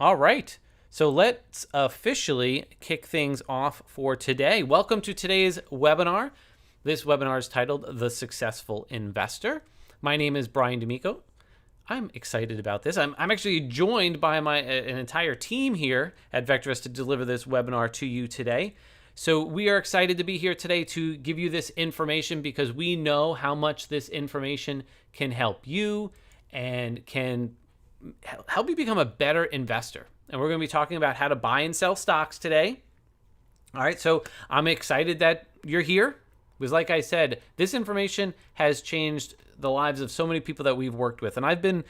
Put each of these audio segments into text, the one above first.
All right. So let's officially kick things off for today. Welcome to today's webinar. This webinar is titled The Successful Investor. My name is Brian D'Amico. I'm excited about this. I'm actually joined by an entire team here at VectorVest to deliver this webinar to you today. So we are excited to be here today to give you this information because we know how much this information can help you and can help you become a better investor. And we're going to be talking about how to buy and sell stocks today. All right, so I'm excited that you're here because, like I said, this information has changed the lives of so many people that we've worked with. And I've been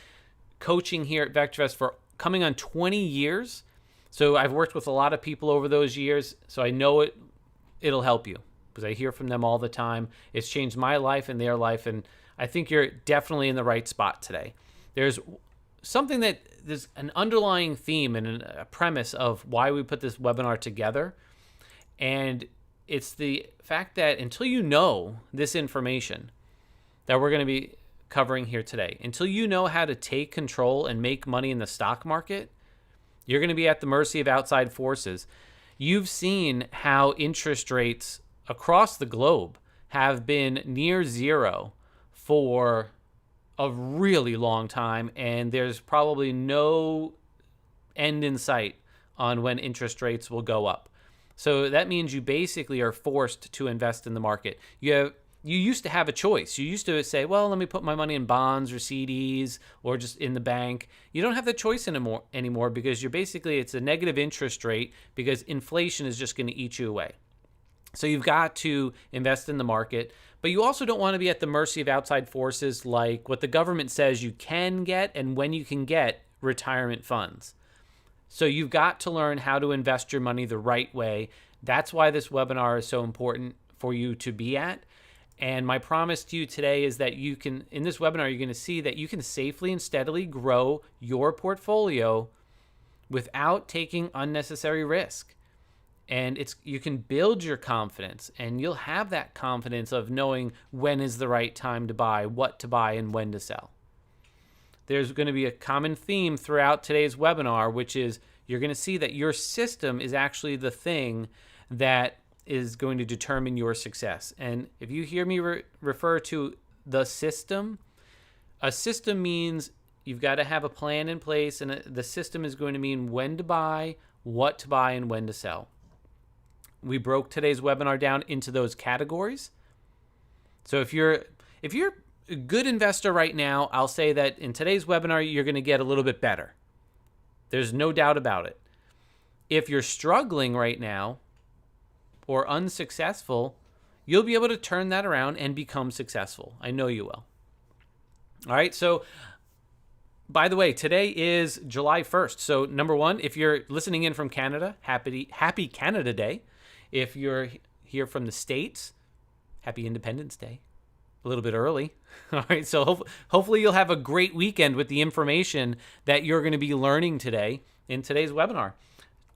coaching here at VectorVest for coming on 20 years. So I've worked with a lot of people over those years. So I know it'll help you because I hear from them all the time. It's changed my life and their life. And I think you're definitely in the right spot today. There's an underlying theme and a premise of why we put this webinar together. And it's the fact that until you know this information that we're going to be covering here today, until you know how to take control and make money in the stock market, you're going to be at the mercy of outside forces. You've seen how interest rates across the globe have been near zero for a really long time, and there's probably no end in sight on when interest rates will go up. So that means you basically are forced to invest in the market. You used to have a choice. You used to say, well, let me put my money in bonds or CDs or just in the bank. You don't have the choice anymore because it's a negative interest rate because inflation is just going to eat you away. So you've got to invest in the market, but you also don't want to be at the mercy of outside forces like what the government says you can get and when you can get retirement funds. So you've got to learn how to invest your money the right way. That's why this webinar is so important for you to be at. And my promise to you today is that in this webinar, you're going to see that you can safely and steadily grow your portfolio without taking unnecessary risk. And you can build your confidence, and you'll have that confidence of knowing when is the right time to buy, what to buy, and when to sell. There's going to be a common theme throughout today's webinar, which is you're going to see that your system is actually the thing that is going to determine your success. And if you hear me refer to the system, a system means you've got to have a plan in place, and the system is going to mean when to buy, what to buy, and when to sell. We broke today's webinar down into those categories. So if you're a good investor right now, I'll say that in today's webinar, you're going to get a little bit better. There's no doubt about it. If you're struggling right now or unsuccessful, you'll be able to turn that around and become successful. I know you will. All right. So by the way, today is July 1st. So number one, if you're listening in from Canada, happy Canada Day. If you're here from the States, happy Independence Day. A little bit early. All right, so hopefully you'll have a great weekend with the information that you're going to be learning today in today's webinar.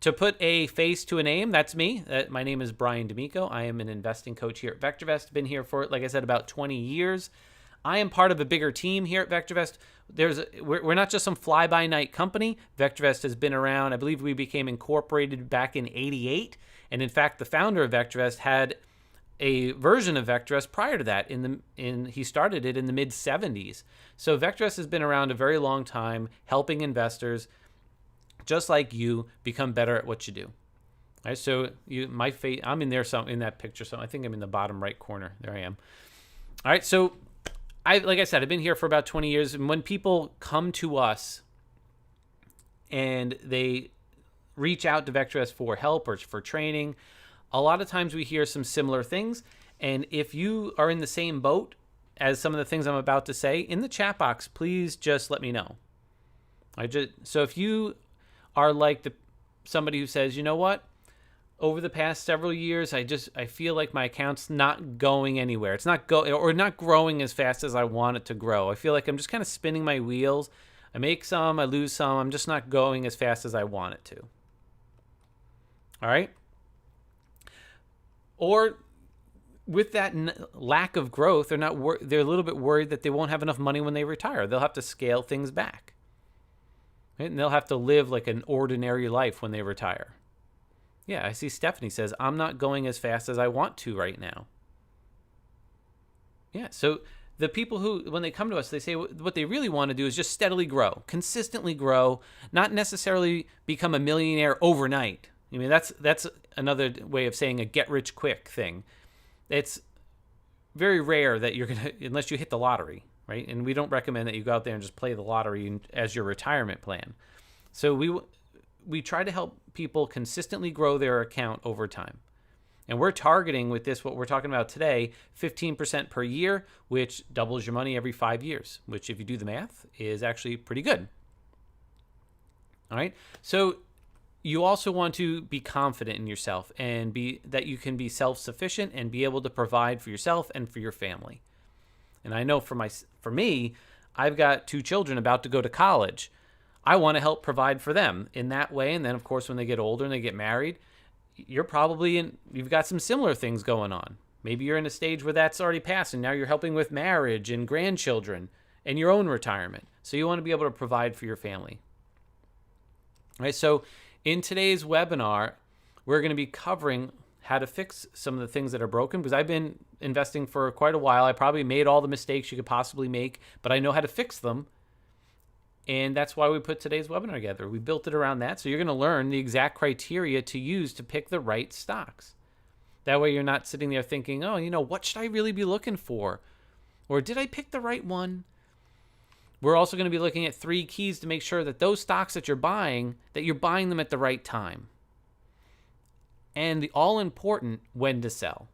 To put a face to a name, that's me. My name is Brian D'Amico. I am an investing coach here at VectorVest. Been here for, like I said, about 20 years. I am part of a bigger team here at VectorVest. We're not just some fly-by-night company. VectorVest has been around. I believe we became incorporated back in '88. And in fact, the founder of VectorVest had a version of VectorVest prior to that. He started it in the mid-'70s. So VectorVest has been around a very long time, helping investors just like you become better at what you do. All right, so I'm in there, in that picture. So I think I'm in the bottom right corner. There I am. All right, so like I said, I've been here for about 20 years. And when people come to us and they reach out to VectorVest for help or for training, a lot of times we hear some similar things. And if you are in the same boat as some of the things I'm about to say, in the chat box, please just let me know. So if you are like somebody who says, you know what, over the past several years, I feel like my account's not going anywhere. It's not not growing as fast as I want it to grow. I feel like I'm just kind of spinning my wheels. I make some, I lose some. I'm just not going as fast as I want it to. All right? Or with that lack of growth, they're a little bit worried that they won't have enough money when they retire. They'll have to scale things back. right? And they'll have to live like an ordinary life when they retire. Yeah, I see Stephanie says, I'm not going as fast as I want to right now. Yeah, so the people who, when they come to us, they say what they really want to do is just steadily grow, consistently grow, not necessarily become a millionaire overnight. I mean, that's another way of saying a get-rich-quick thing. It's very rare that you're going to, unless you hit the lottery, right? And we don't recommend that you go out there and just play the lottery as your retirement plan. So we try to help people consistently grow their account over time. And we're targeting with this, what we're talking about today, 15% per year, which doubles your money every 5 years, which if you do the math is actually pretty good. All right. So you also want to be confident in yourself and be that you can be self-sufficient and be able to provide for yourself and for your family. And I know for me, I've got 2 children about to go to college. I want to help provide for them in that way. And then, of course, when they get older and they get married, you've got some similar things going on. Maybe you're in a stage where that's already passed and now you're helping with marriage and grandchildren and your own retirement. So you want to be able to provide for your family. All right, so in today's webinar, we're going to be covering how to fix some of the things that are broken, because I've been investing for quite a while. I probably made all the mistakes you could possibly make, but I know how to fix them. And that's why we put today's webinar together. We built it around that. So you're going to learn the exact criteria to use to pick the right stocks. That way you're not sitting there thinking, oh, what should I really be looking for? Or did I pick the right one? We're also going to be looking at 3 keys to make sure that those stocks that you're buying them at the right time. And the all-important when to sell.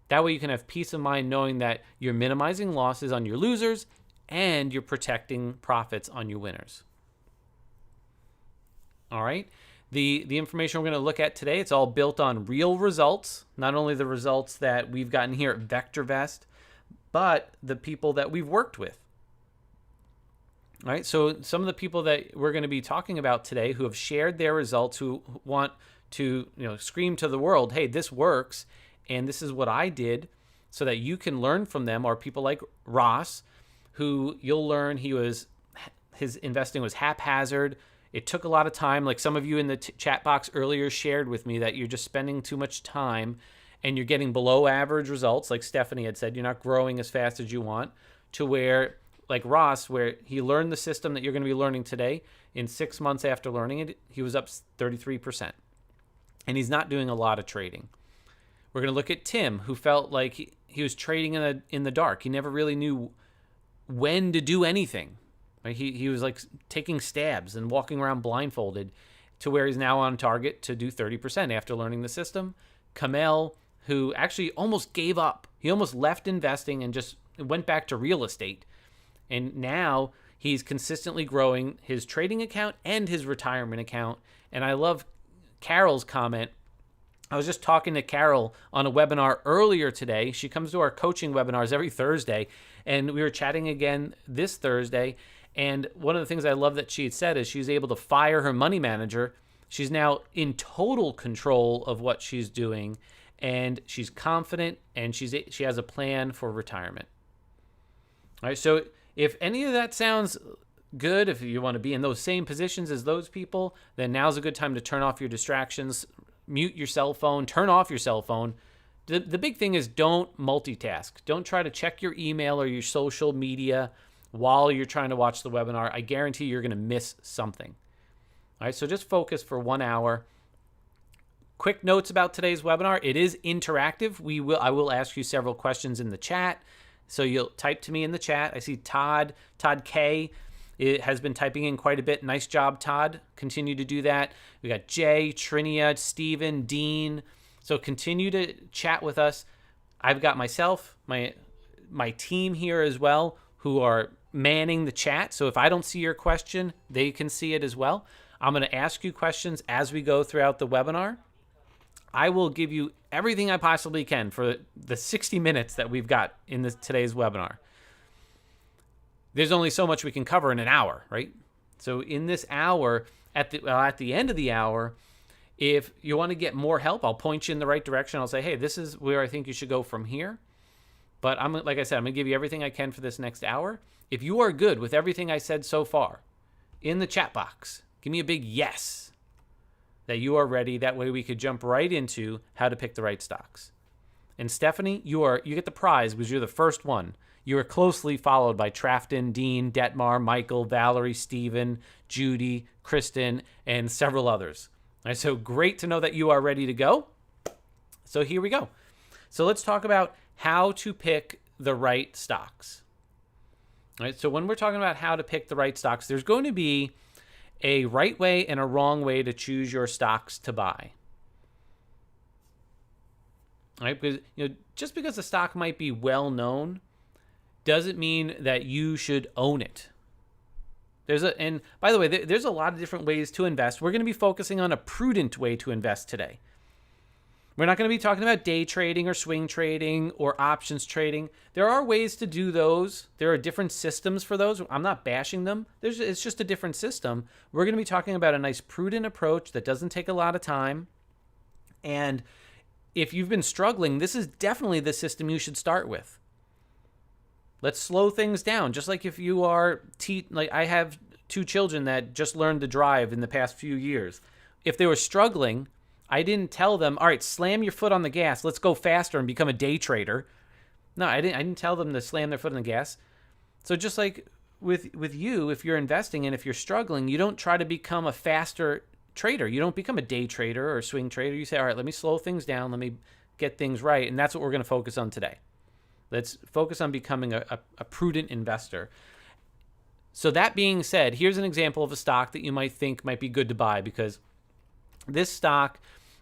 That way you can have peace of mind knowing that you're minimizing losses on your losers and you're protecting profits on your winners. All right. The information we're going to look at today, it's all built on real results, not only the results that we've gotten here at VectorVest, but the people that we've worked with. All right. So some of the people that we're going to be talking about today who have shared their results, who want to scream to the world, hey, this works, and this is what I did, so that you can learn from them, are people like Ross, who you'll learn his investing was haphazard. It took a lot of time. Like some of you in the chat box earlier shared with me that you're just spending too much time and you're getting below average results. Like Stephanie had said, you're not growing as fast as you want, to where, like Ross, where he learned the system that you're going to be learning today. In 6 months after learning it, he was up 33%. And he's not doing a lot of trading. We're going to look at Tim, who felt like he was trading in the dark. He never really knew when to do anything. Right? He was like taking stabs and walking around blindfolded, to where he's now on target to do 30% after learning the system. Kamel, who actually almost gave up. He almost left investing and just went back to real estate. And now he's consistently growing his trading account and his retirement account. And I love Carol's comment. I was just talking to Carol on a webinar earlier today. She comes to our coaching webinars every Thursday, and we were chatting again this Thursday. And one of the things I love that she had said is she's able to fire her money manager. She's now in total control of what she's doing, and she's confident, and she has a plan for retirement. All right, so if any of that sounds good, if you want to be in those same positions as those people, then now's a good time to turn off your distractions. Mute your cell phone, turn off your cell phone. The big thing is don't multitask. Don't try to check your email or your social media while you're trying to watch the webinar. I guarantee you're going to miss something. All right, so just focus for 1 hour. Quick notes about today's webinar. It is interactive. I will ask you several questions in the chat. So you'll type to me in the chat. I see Todd K. It has been typing in quite a bit. Nice job, Todd. Continue to do that. We got Jay, Trinia, Steven, Dean. So continue to chat with us. I've got myself, my team here as well, who are manning the chat. So if I don't see your question, they can see it as well. I'm going to ask you questions as we go throughout the webinar. I will give you everything I possibly can for the 60 minutes that we've got in today's webinar. There's only so much we can cover in an hour, right? So in this hour, at the end of the hour, if you want to get more help, I'll point you in the right direction. I'll say, hey, this is where I think you should go from here. But like I said, I'm going to give you everything I can for this next hour. If you are good with everything I said so far, in the chat box. Give me a big yes that you are ready. That way we could jump right into how to pick the right stocks. And Stephanie, you get the prize because you're the first one. You are closely followed by Trafton, Dean, Detmar, Michael, Valerie, Stephen, Judy, Kristen, and several others. All right, so great to know that you are ready to go. So here we go. So let's talk about how to pick the right stocks. All right, so when we're talking about how to pick the right stocks, there's going to be a right way and a wrong way to choose your stocks to buy. All right, because just because a stock might be well known doesn't mean that you should own it. And by the way, there's a lot of different ways to invest. We're going to be focusing on a prudent way to invest today. We're not going to be talking about day trading or swing trading or options trading. There are ways to do those. There are different systems for those. I'm not bashing them. It's just a different system. We're going to be talking about a nice prudent approach that doesn't take a lot of time. And if you've been struggling, this is definitely the system you should start with. Let's slow things down. Just like if you are, like I have 2 children that just learned to drive in the past few years. If they were struggling, I didn't tell them, all right, slam your foot on the gas. Let's go faster and become a day trader. No, I didn't tell them to slam their foot on the gas. So just like with you, if you're investing and if you're struggling, you don't try to become a faster trader. You don't become a day trader or a swing trader. You say, all right, let me slow things down. Let me get things right. And that's what we're going to focus on today. Let's focus on becoming a prudent investor. So that being said, here's an example of a stock that you might think might be good to buy because this stock,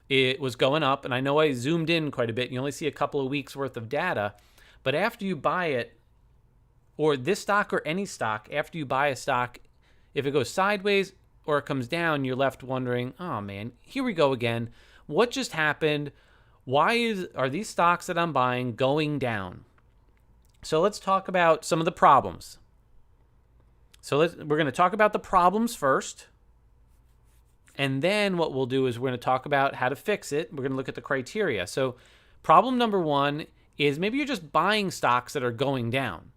it was going up. And I know I zoomed in quite a bit. You only see a couple of weeks worth of data. But after you buy it, or this stock or any stock, after you buy a stock, if it goes sideways or it comes down, you're left wondering, oh man, here we go again. What just happened? Why are these stocks that I'm buying going down? So let's talk about some of the problems. So we're going to talk about the problems first. And then what we'll do is we're going to talk about how to fix it. We're going to look at the criteria. So problem number 1 is maybe you're just buying stocks that are going down.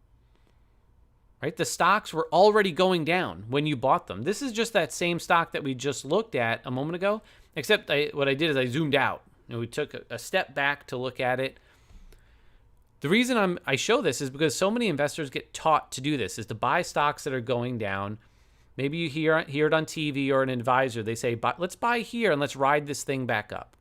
Right? The stocks were already going down when you bought them. This is just that same stock that we just looked at a moment ago, except what I did is I zoomed out. We took a step back to look at it. The reason I show this is because so many investors get taught to do this, is to buy stocks that are going down. Maybe you hear it on TV or an advisor. They say, let's buy here and let's ride this thing back up.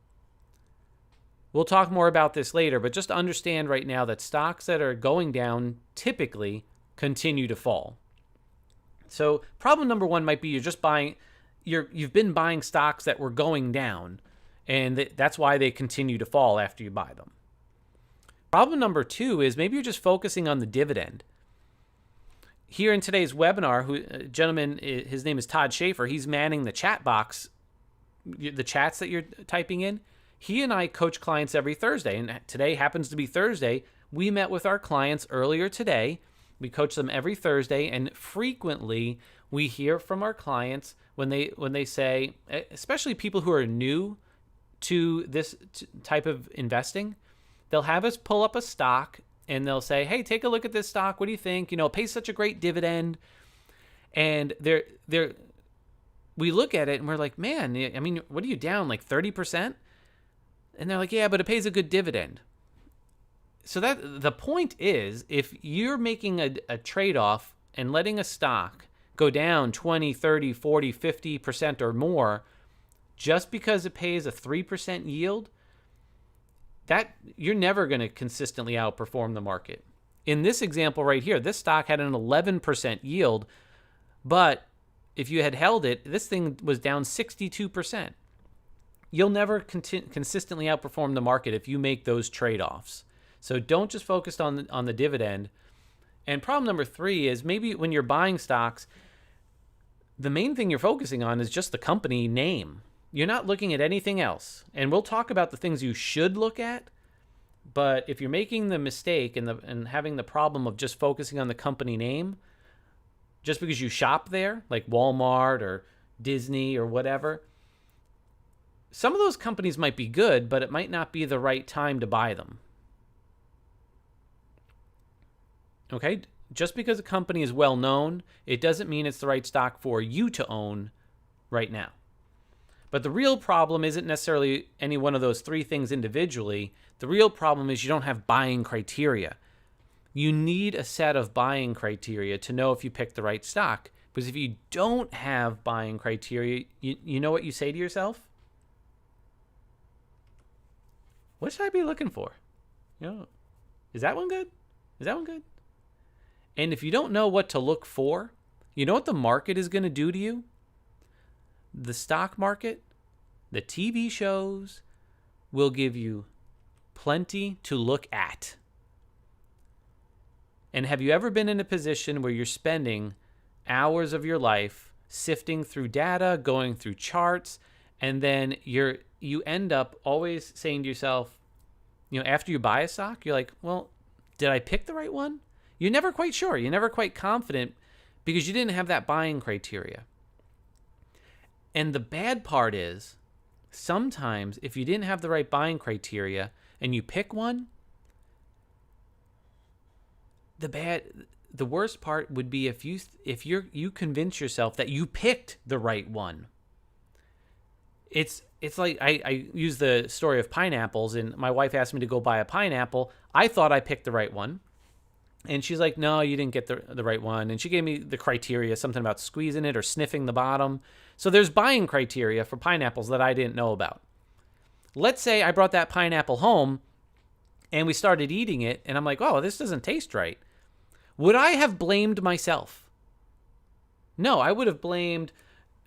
We'll talk more about this later, but just understand right now that stocks that are going down typically continue to fall. So problem number 1 might be you've been buying stocks that were going down, and that's why they continue to fall after you buy them. Problem number 2 is maybe you're just focusing on the dividend. Here in today's webinar, gentleman, his name is Todd Schaefer. He's manning the chat box, the chats that you're typing in. He and I coach clients every Thursday, and today happens to be Thursday. We met with our clients earlier today. We coach them every Thursday, and frequently we hear from our clients when they say, especially people who are new to this type of investing, they'll have us pull up a stock and they'll say, hey, take a look at this stock. What do you think? It pays such a great dividend. And we look at it and we're like, man, I mean, what are you down, like 30%? And they're like, yeah, but it pays a good dividend. So that the point is, if you're making a trade-off and letting a stock go down 20, 30, 40, 50% or more, just because it pays a 3% yield, that you're never going to consistently outperform the market. In this example right here, this stock had an 11% yield, but if you had held it, this thing was down 62%. You'll never consistently outperform the market if you make those trade-offs. So don't just focus on the dividend. And problem number 3 is maybe when you're buying stocks, the main thing you're focusing on is just the company name. You're not looking at anything else. And we'll talk about the things you should look at. But if you're making the mistake and having the problem of just focusing on the company name, just because you shop there, like Walmart or Disney or whatever, some of those companies might be good, but it might not be the right time to buy them. Okay? just because a company is well known, it doesn't mean it's the right stock for you to own right now. But the real problem isn't necessarily any one of those three things individually. The real problem is you don't have buying criteria. You need a set of buying criteria to know if you pick the right stock. Because if you don't have buying criteria, you know what you say to yourself? What should I be looking for? Is that one good? Is that one good? And if you don't know what to look for, you know what the market is going to do to you? The stock market, the TV shows will give you plenty to look at. And have you ever been in a position where you're spending hours of your life sifting through data, going through charts, and then you end up always saying to yourself, after you buy a stock, you're like, well, did I pick the right one? You're never quite sure. You're never quite confident because you didn't have that buying criteria. And the bad part is, sometimes if you didn't have the right buying criteria and you pick one, the worst part would be if you convince yourself that you picked the right one. It's like I use the story of pineapples, and my wife asked me to go buy a pineapple. I thought I picked the right one. And she's like, no, you didn't get the right one. And she gave me the criteria, something about squeezing it or sniffing the bottom. So there's buying criteria for pineapples that I didn't know about. Let's say I brought that pineapple home and we started eating it, and I'm like, oh, this doesn't taste right. Would I have blamed myself? No, I would have blamed,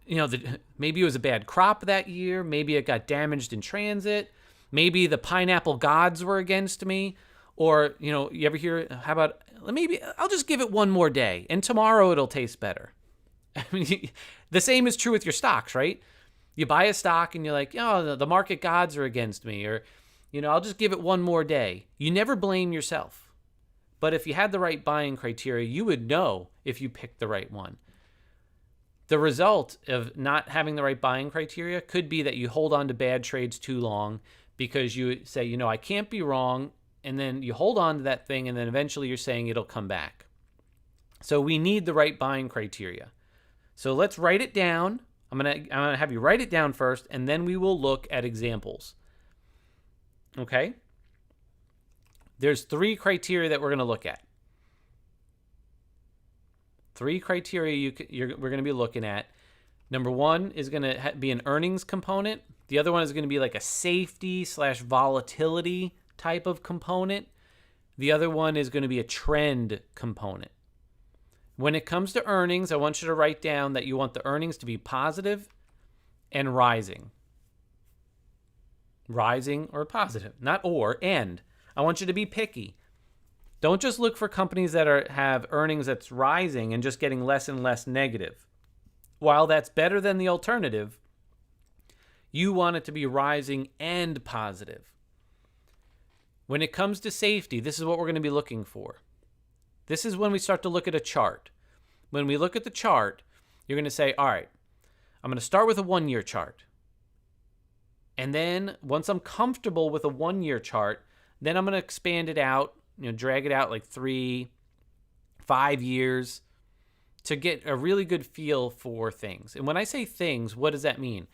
maybe it was a bad crop that year. Maybe it got damaged in transit. Maybe the pineapple gods were against me. Or, you ever hear, how about, maybe I'll just give it one more day and tomorrow it'll taste better. I mean, the same is true with your stocks, right? You buy a stock and you're like, the market gods are against me, or, I'll just give it one more day. You never blame yourself. But if you had the right buying criteria, you would know if you picked the right one. The result of not having the right buying criteria could be that you hold on to bad trades too long because you say, I can't be wrong. And then you hold on to that thing, and then eventually you're saying it'll come back. So we need the right buying criteria. So let's write it down. I'm gonna have you write it down first, and then we will look at examples. Okay? There's 3 criteria that we're going to look at. 3 criteria we're going to be looking at. Number 1 is going to be an earnings component. The other one is going to be like a safety/volatility type of component. The other one is going to be a trend component. When it comes to earnings, I want you to write down that you want the earnings to be positive and rising. Rising or positive, not or, and. I want you to be picky. Don't just look for companies that have earnings that's rising and just getting less and less negative. While that's better than the alternative, you want it to be rising and positive. When it comes to safety, this is what we're going to be looking for. This is when we start to look at a chart. When we look at the chart, you're going to say, all right, I'm going to start with a 1-year chart. And then once I'm comfortable with a 1-year chart, then I'm going to expand it out, drag it out like 3, 5 years to get a really good feel for things. And when I say things, what does that mean?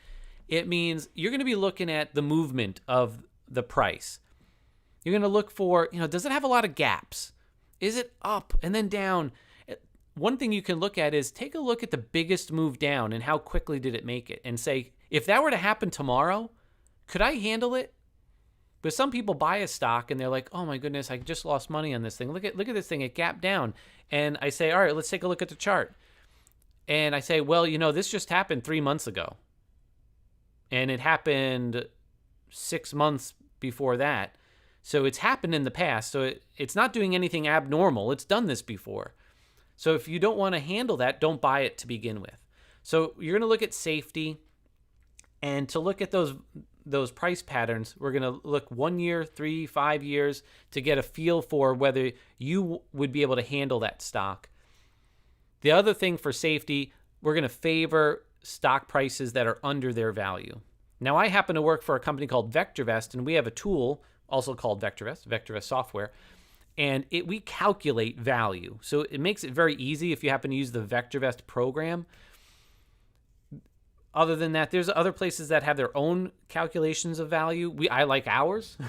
It means you're going to be looking at the movement of the price. You're going to look for, does it have a lot of gaps? Is it up and then down? One thing you can look at is take a look at the biggest move down and how quickly did it make it, and say, if that were to happen tomorrow, could I handle it? But some people buy a stock and they're like, oh my goodness, I just lost money on this thing. Look at this thing, it gapped down. And I say, all right, let's take a look at the chart. And I say, well, this just happened 3 months ago. And it happened 6 months before that. So it's happened in the past. So it's not doing anything abnormal. It's done this before. So if you don't want to handle that, don't buy it to begin with. So you're going to look at safety. And to look at those price patterns, we're going to look 1 year, 3, 5 years to get a feel for whether you would be able to handle that stock. The other thing for safety, we're going to favor stock prices that are under their value. Now, I happen to work for a company called VectorVest, and we have a tool also called VectorVest software. and we calculate value. So it makes it very easy if you happen to use the VectorVest program. Other than that, there's other places that have their own calculations of value. I like ours,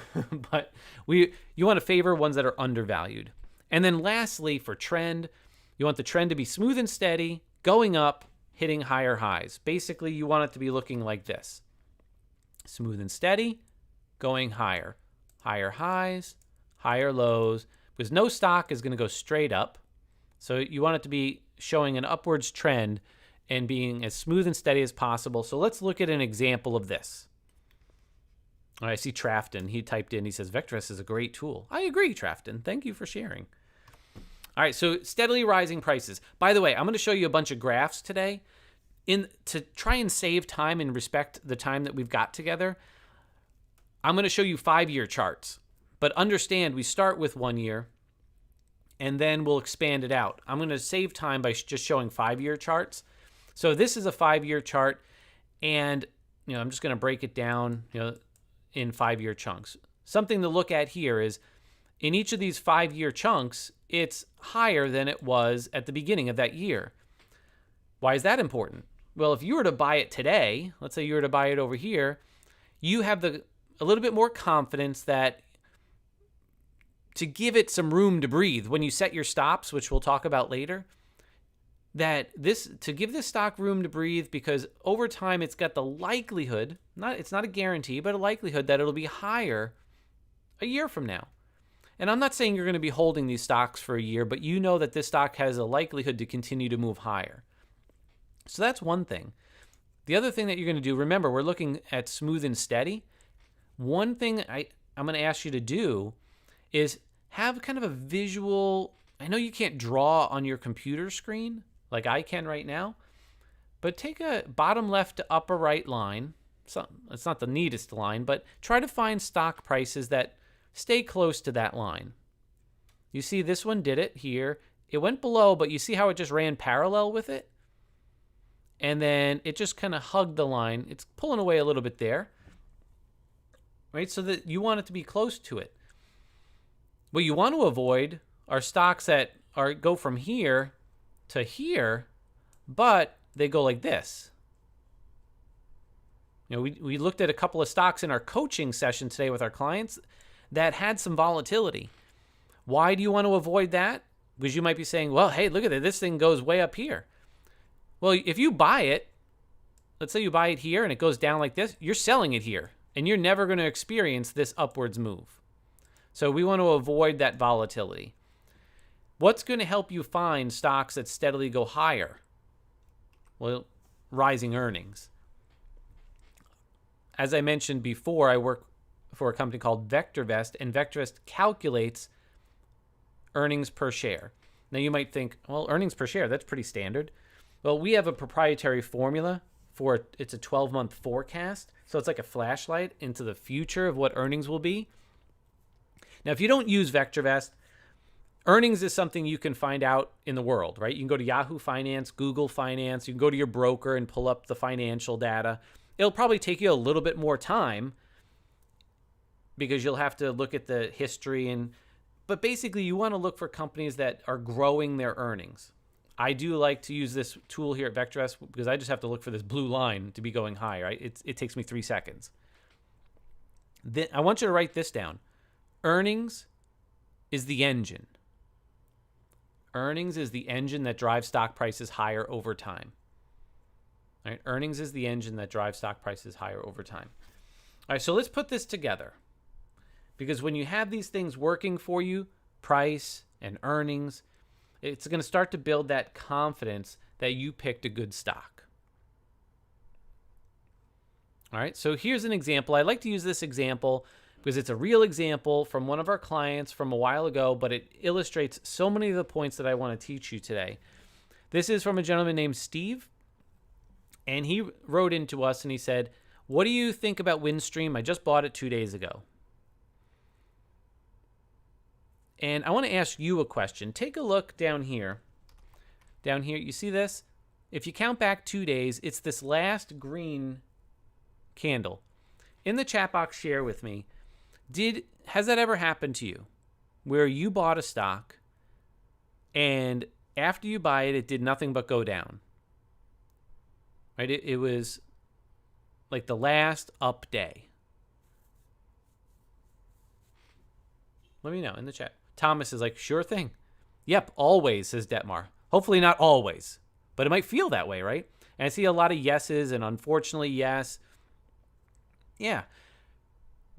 but you want to favor ones that are undervalued. And then lastly, for trend, you want the trend to be smooth and steady, going up, hitting higher highs. Basically, you want it to be looking like this. Smooth and steady, going higher. Higher highs, higher lows, because no stock is going to go straight up. So you want it to be showing an upwards trend and being as smooth and steady as possible. So let's look at an example of this. All right, I see Trafton. He typed in, he says, VectorVest is a great tool. I agree, Trafton. Thank you for sharing. All right, so steadily rising prices. By the way, I'm going to show you a bunch of graphs today to try and save time and respect the time that we've got together. I'm going to show you 5-year charts, but understand we start with 1 year and then we'll expand it out. I'm going to save time by just showing 5-year charts. So this is a 5-year chart, and I'm just going to break it down, in 5-year chunks. Something to look at here is in each of these 5-year chunks, it's higher than it was at the beginning of that year. Why is that important? Well, if you were to buy it today, let's say you were to buy it over here, you have a little bit more confidence that to give it some room to breathe when you set your stops, which we'll talk about later, to give this stock room to breathe, because over time it's got the likelihood, it's not a guarantee, but a likelihood that it'll be higher a year from now. And I'm not saying you're going to be holding these stocks for a year, but you know that this stock has a likelihood to continue to move higher. So that's one thing. The other thing that you're going to do, remember, we're looking at smooth and steady. One thing I'm going to ask you to do is have kind of a visual. I know you can't draw on your computer screen like I can right now, but take a bottom left to upper right line. So it's not the neatest line, but try to find stock prices that stay close to that line. You see this one did it here. It went below, but you see how it just ran parallel with it? And then it just kind of hugged the line. It's pulling away a little bit there, right? So that you want it to be close to it. What you want to avoid are stocks that go from here to here, but they go like this. We looked at a couple of stocks in our coaching session today with our clients that had some volatility. Why do you want to avoid that? Because you might be saying, well, hey, look at it. This thing goes way up here. Well, if you buy it, let's say you buy it here and it goes down like this, you're selling it here and you're never going to experience this upwards move. So we want to avoid that volatility. What's going to help you find stocks that steadily go higher? Well, rising earnings. As I mentioned before, I work for a company called VectorVest, and VectorVest calculates earnings per share. Now you might think, well, earnings per share, that's pretty standard. Well, we have a proprietary formula it's a 12-month forecast. So it's like a flashlight into the future of what earnings will be. Now, if you don't use VectorVest, earnings is something you can find out in the world, right? You can go to Yahoo Finance, Google Finance. You can go to your broker and pull up the financial data. It'll probably take you a little bit more time because you'll have to look at the history. But basically, you want to look for companies that are growing their earnings. I do like to use this tool here at VectorVest because I just have to look for this blue line to be going high, right? It takes me 3 seconds. Then I want you to write this down. Earnings is the engine. Earnings is the engine that drives stock prices higher over time. All right? Earnings is the engine that drives stock prices higher over time. All right, so let's put this together. Because when you have these things working for you, price and earnings, it's going to start to build that confidence that you picked a good stock. All right, so here's an example. I like to use this example because it's a real example from one of our clients from a while ago, but it illustrates so many of the points that I want to teach you today. This is from a gentleman named Steve, and he wrote into us and he said, "What do you think about Windstream? I just bought it 2 days ago." And I want to ask you a question. Take a look down here. Down here, you see this? If you count back 2 days, it's this last green candle. In the chat box, share with me. Has that ever happened to you? where you bought a stock and after you buy it, it did nothing but go down. Right? It was like the last up day. Let me know in the chat. Thomas is like, sure thing. Yep, always, says Detmar. Hopefully not always, but it might feel that way, right? And I see a lot of yeses and unfortunately yes. Yeah.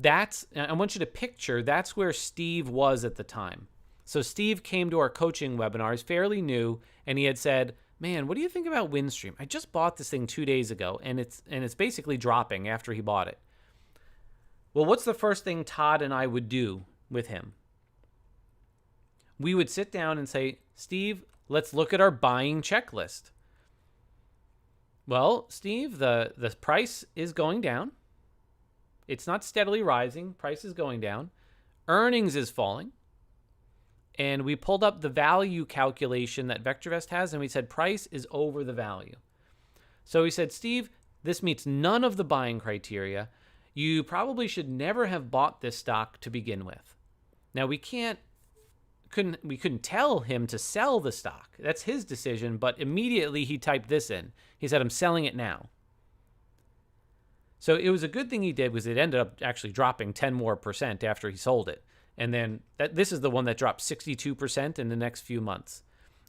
I want you to picture, that's where Steve was at the time. So Steve came to our coaching webinars, fairly new, and he had said, man, what do you think about Windstream? I just bought this thing 2 days ago, and it's basically dropping after he bought it. Well, what's the first thing Todd and I would do with him? We would sit down and say, Steve, let's look at our buying checklist. Well, Steve, the price is going down. It's not steadily rising. Price is going down. Earnings is falling. And we pulled up the value calculation that VectorVest has, and we said price is over the value. So we said, Steve, this meets none of the buying criteria. You probably should never have bought this stock to begin with. Now, we couldn't tell him to sell the stock. That's his decision, but immediately he typed this in. He said, I'm selling it now. So it was a good thing he did because it ended up actually dropping 10% more after he sold it. And then this is the one that dropped 62% in the next few months.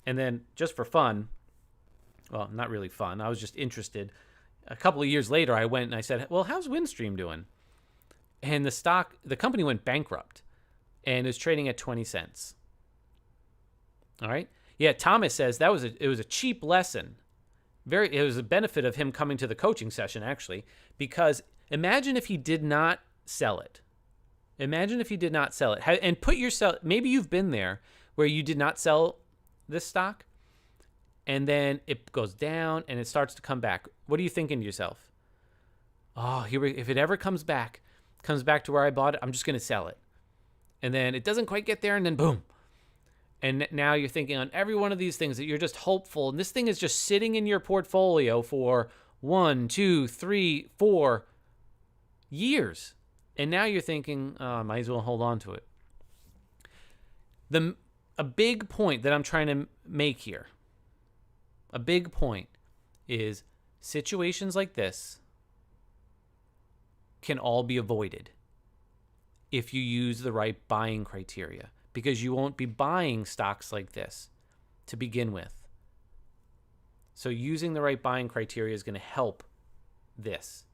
And then just for fun, well, not really fun, I was just interested. A couple of years later, I went and I said, well, how's Windstream doing? And the company went bankrupt and is trading at 20 cents. All right. Yeah, Thomas says it was a cheap lesson. It was a benefit of him coming to the coaching session, actually, because imagine if he did not sell it. Imagine if you did not sell it. And put yourself, maybe you've been there where you did not sell this stock and then it goes down and it starts to come back. What are you thinking to yourself? Oh, if it ever comes back to where I bought it, I'm just going to sell it. And then it doesn't quite get there and then boom. And now you're thinking on every one of these things that you're just hopeful. And this thing is just sitting in your portfolio for 1, 2, 3, 4 years. And now you're thinking, oh, I might as well hold on to it. A big point that I'm trying to make here, a big point is situations like this can all be avoided if you use the right buying criteria, because you won't be buying stocks like this to begin with. So using the right buying criteria is going to help this.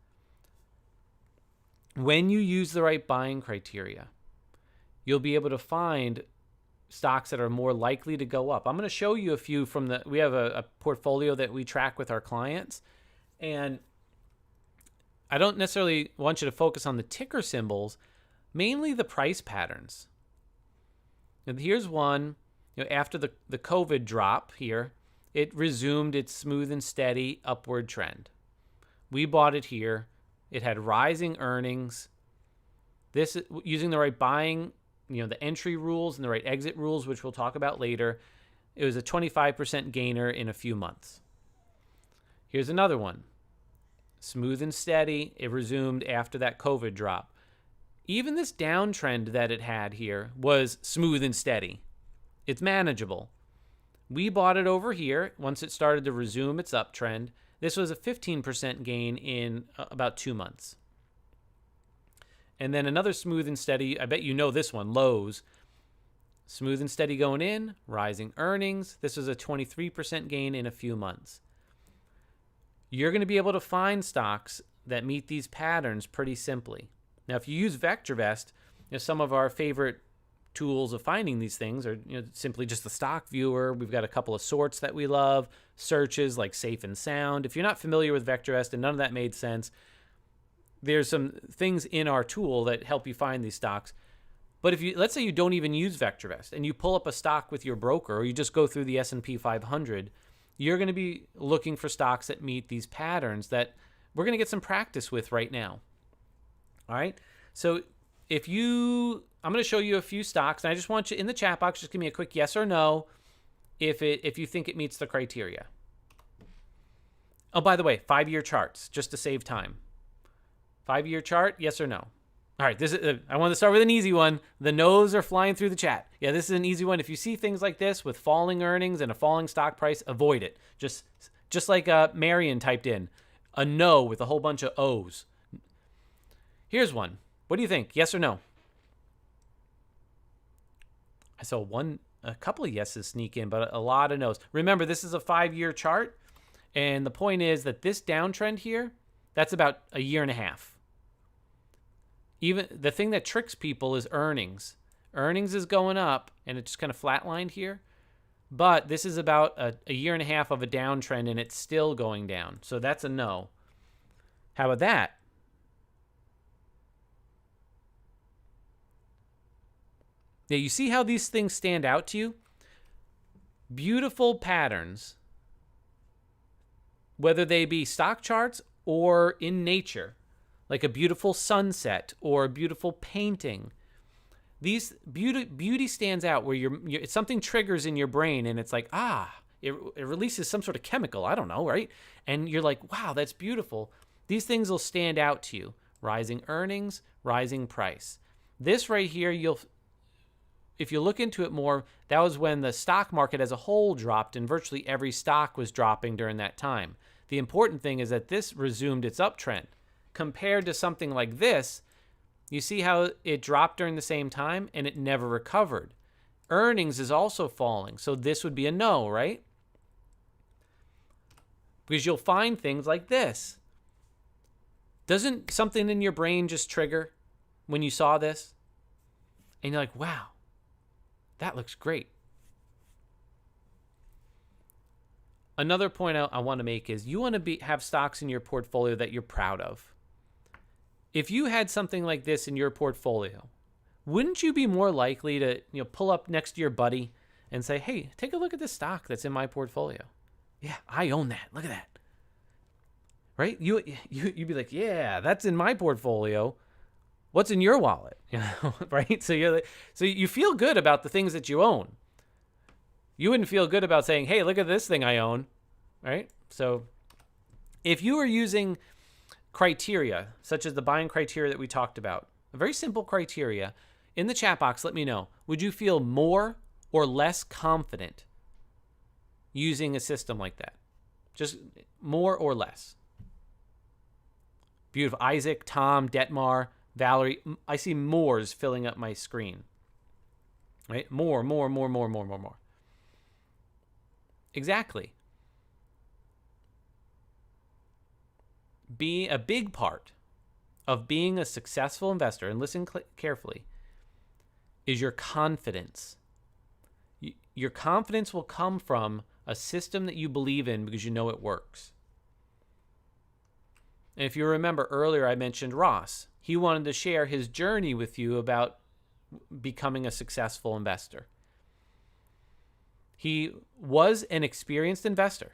When you use the right buying criteria, you'll be able to find stocks that are more likely to go up. I'm going to show you a few we have a portfolio that we track with our clients, and I don't necessarily want you to focus on the ticker symbols, mainly the price patterns. And here's one, after the COVID drop here, it resumed its smooth and steady upward trend. We bought it here. It had rising earnings. This, using the right buying, the entry rules and the right exit rules, which we'll talk about later, it was a 25% gainer in a few months. Here's another one. Smooth and steady. It resumed after that COVID drop. Even this downtrend that it had here was smooth and steady. It's manageable. We bought it over here once it started to resume its uptrend. This was a 15% gain in about 2 months. And then another smooth and steady, I bet you know this one, Lowe's. Smooth and steady going in, rising earnings. This was a 23% gain in a few months. You're going to be able to find stocks that meet these patterns pretty simply. Now, if you use VectorVest, some of our favorite tools of finding these things are simply just the stock viewer. We've got a couple of sorts that we love, searches like safe and sound. If you're not familiar with VectorVest and none of that made sense, there's some things in our tool that help you find these stocks. But if let's say you don't even use VectorVest and you pull up a stock with your broker, or you just go through the S&P 500, you're going to be looking for stocks that meet these patterns that we're going to get some practice with right now. All right. So I'm going to show you a few stocks, and I just want you in the chat box, just give me a quick yes or no if you think it meets the criteria. Oh, by the way, 5-year charts, just to save time. 5-year chart, yes or no? All right, this is. I want to start with an easy one. The no's are flying through the chat. Yeah, this is an easy one. If you see things like this with falling earnings and a falling stock price, avoid it. Just like Marion typed in, a no with a whole bunch of O's. Here's one. What do you think? Yes or no? I saw a couple of yeses sneak in, but a lot of no's. Remember, this is a 5-year chart, and the point is that this downtrend here, that's about a year and a half. Even the thing that tricks people is earnings. Earnings is going up, and it's just kind of flatlined here. But this is about a year and a half of a downtrend, and it's still going down. So that's a no. How about that? Now, you see how these things stand out to you? Beautiful patterns, whether they be stock charts or in nature, like a beautiful sunset or a beautiful painting. These beauty stands out where something triggers in your brain, and it's like, it releases some sort of chemical. I don't know, right? And you're like, wow, that's beautiful. These things will stand out to you. Rising earnings, rising price. This right here, if you look into it more, that was when the stock market as a whole dropped, and virtually every stock was dropping during that time. The important thing is that this resumed its uptrend. Compared to something like this, you see how it dropped during the same time and it never recovered. Earnings is also falling, so this would be a no, right? Because you'll find things like this. Doesn't something in your brain just trigger when you saw this? And you're like, wow, that looks great. Another point I want to make is you want to have stocks in your portfolio that you're proud of. If you had something like this in your portfolio, wouldn't you be more likely to pull up next to your buddy and say, hey, take a look at this stock that's in my portfolio? Yeah, I own that. Look at that. Right? You'd be like, yeah, that's in my portfolio. What's in your wallet? Right? So you feel good about the things that you own. You wouldn't feel good about saying, hey, look at this thing I own. Right? So if you are using criteria, such as the buying criteria that we talked about, a very simple criteria, in the chat box, let me know. Would you feel more or less confident using a system like that? Just more or less. Beautiful. Isaac, Tom, Detmar, Valerie. I see mores filling up my screen. Right? More. Exactly. Be a big part of being a successful investor, and listen carefully, is your confidence. Your confidence will come from a system that you believe in because you know it works. And if you remember earlier, I mentioned Ross. He wanted to share his journey with you about becoming a successful investor. He was an experienced investor.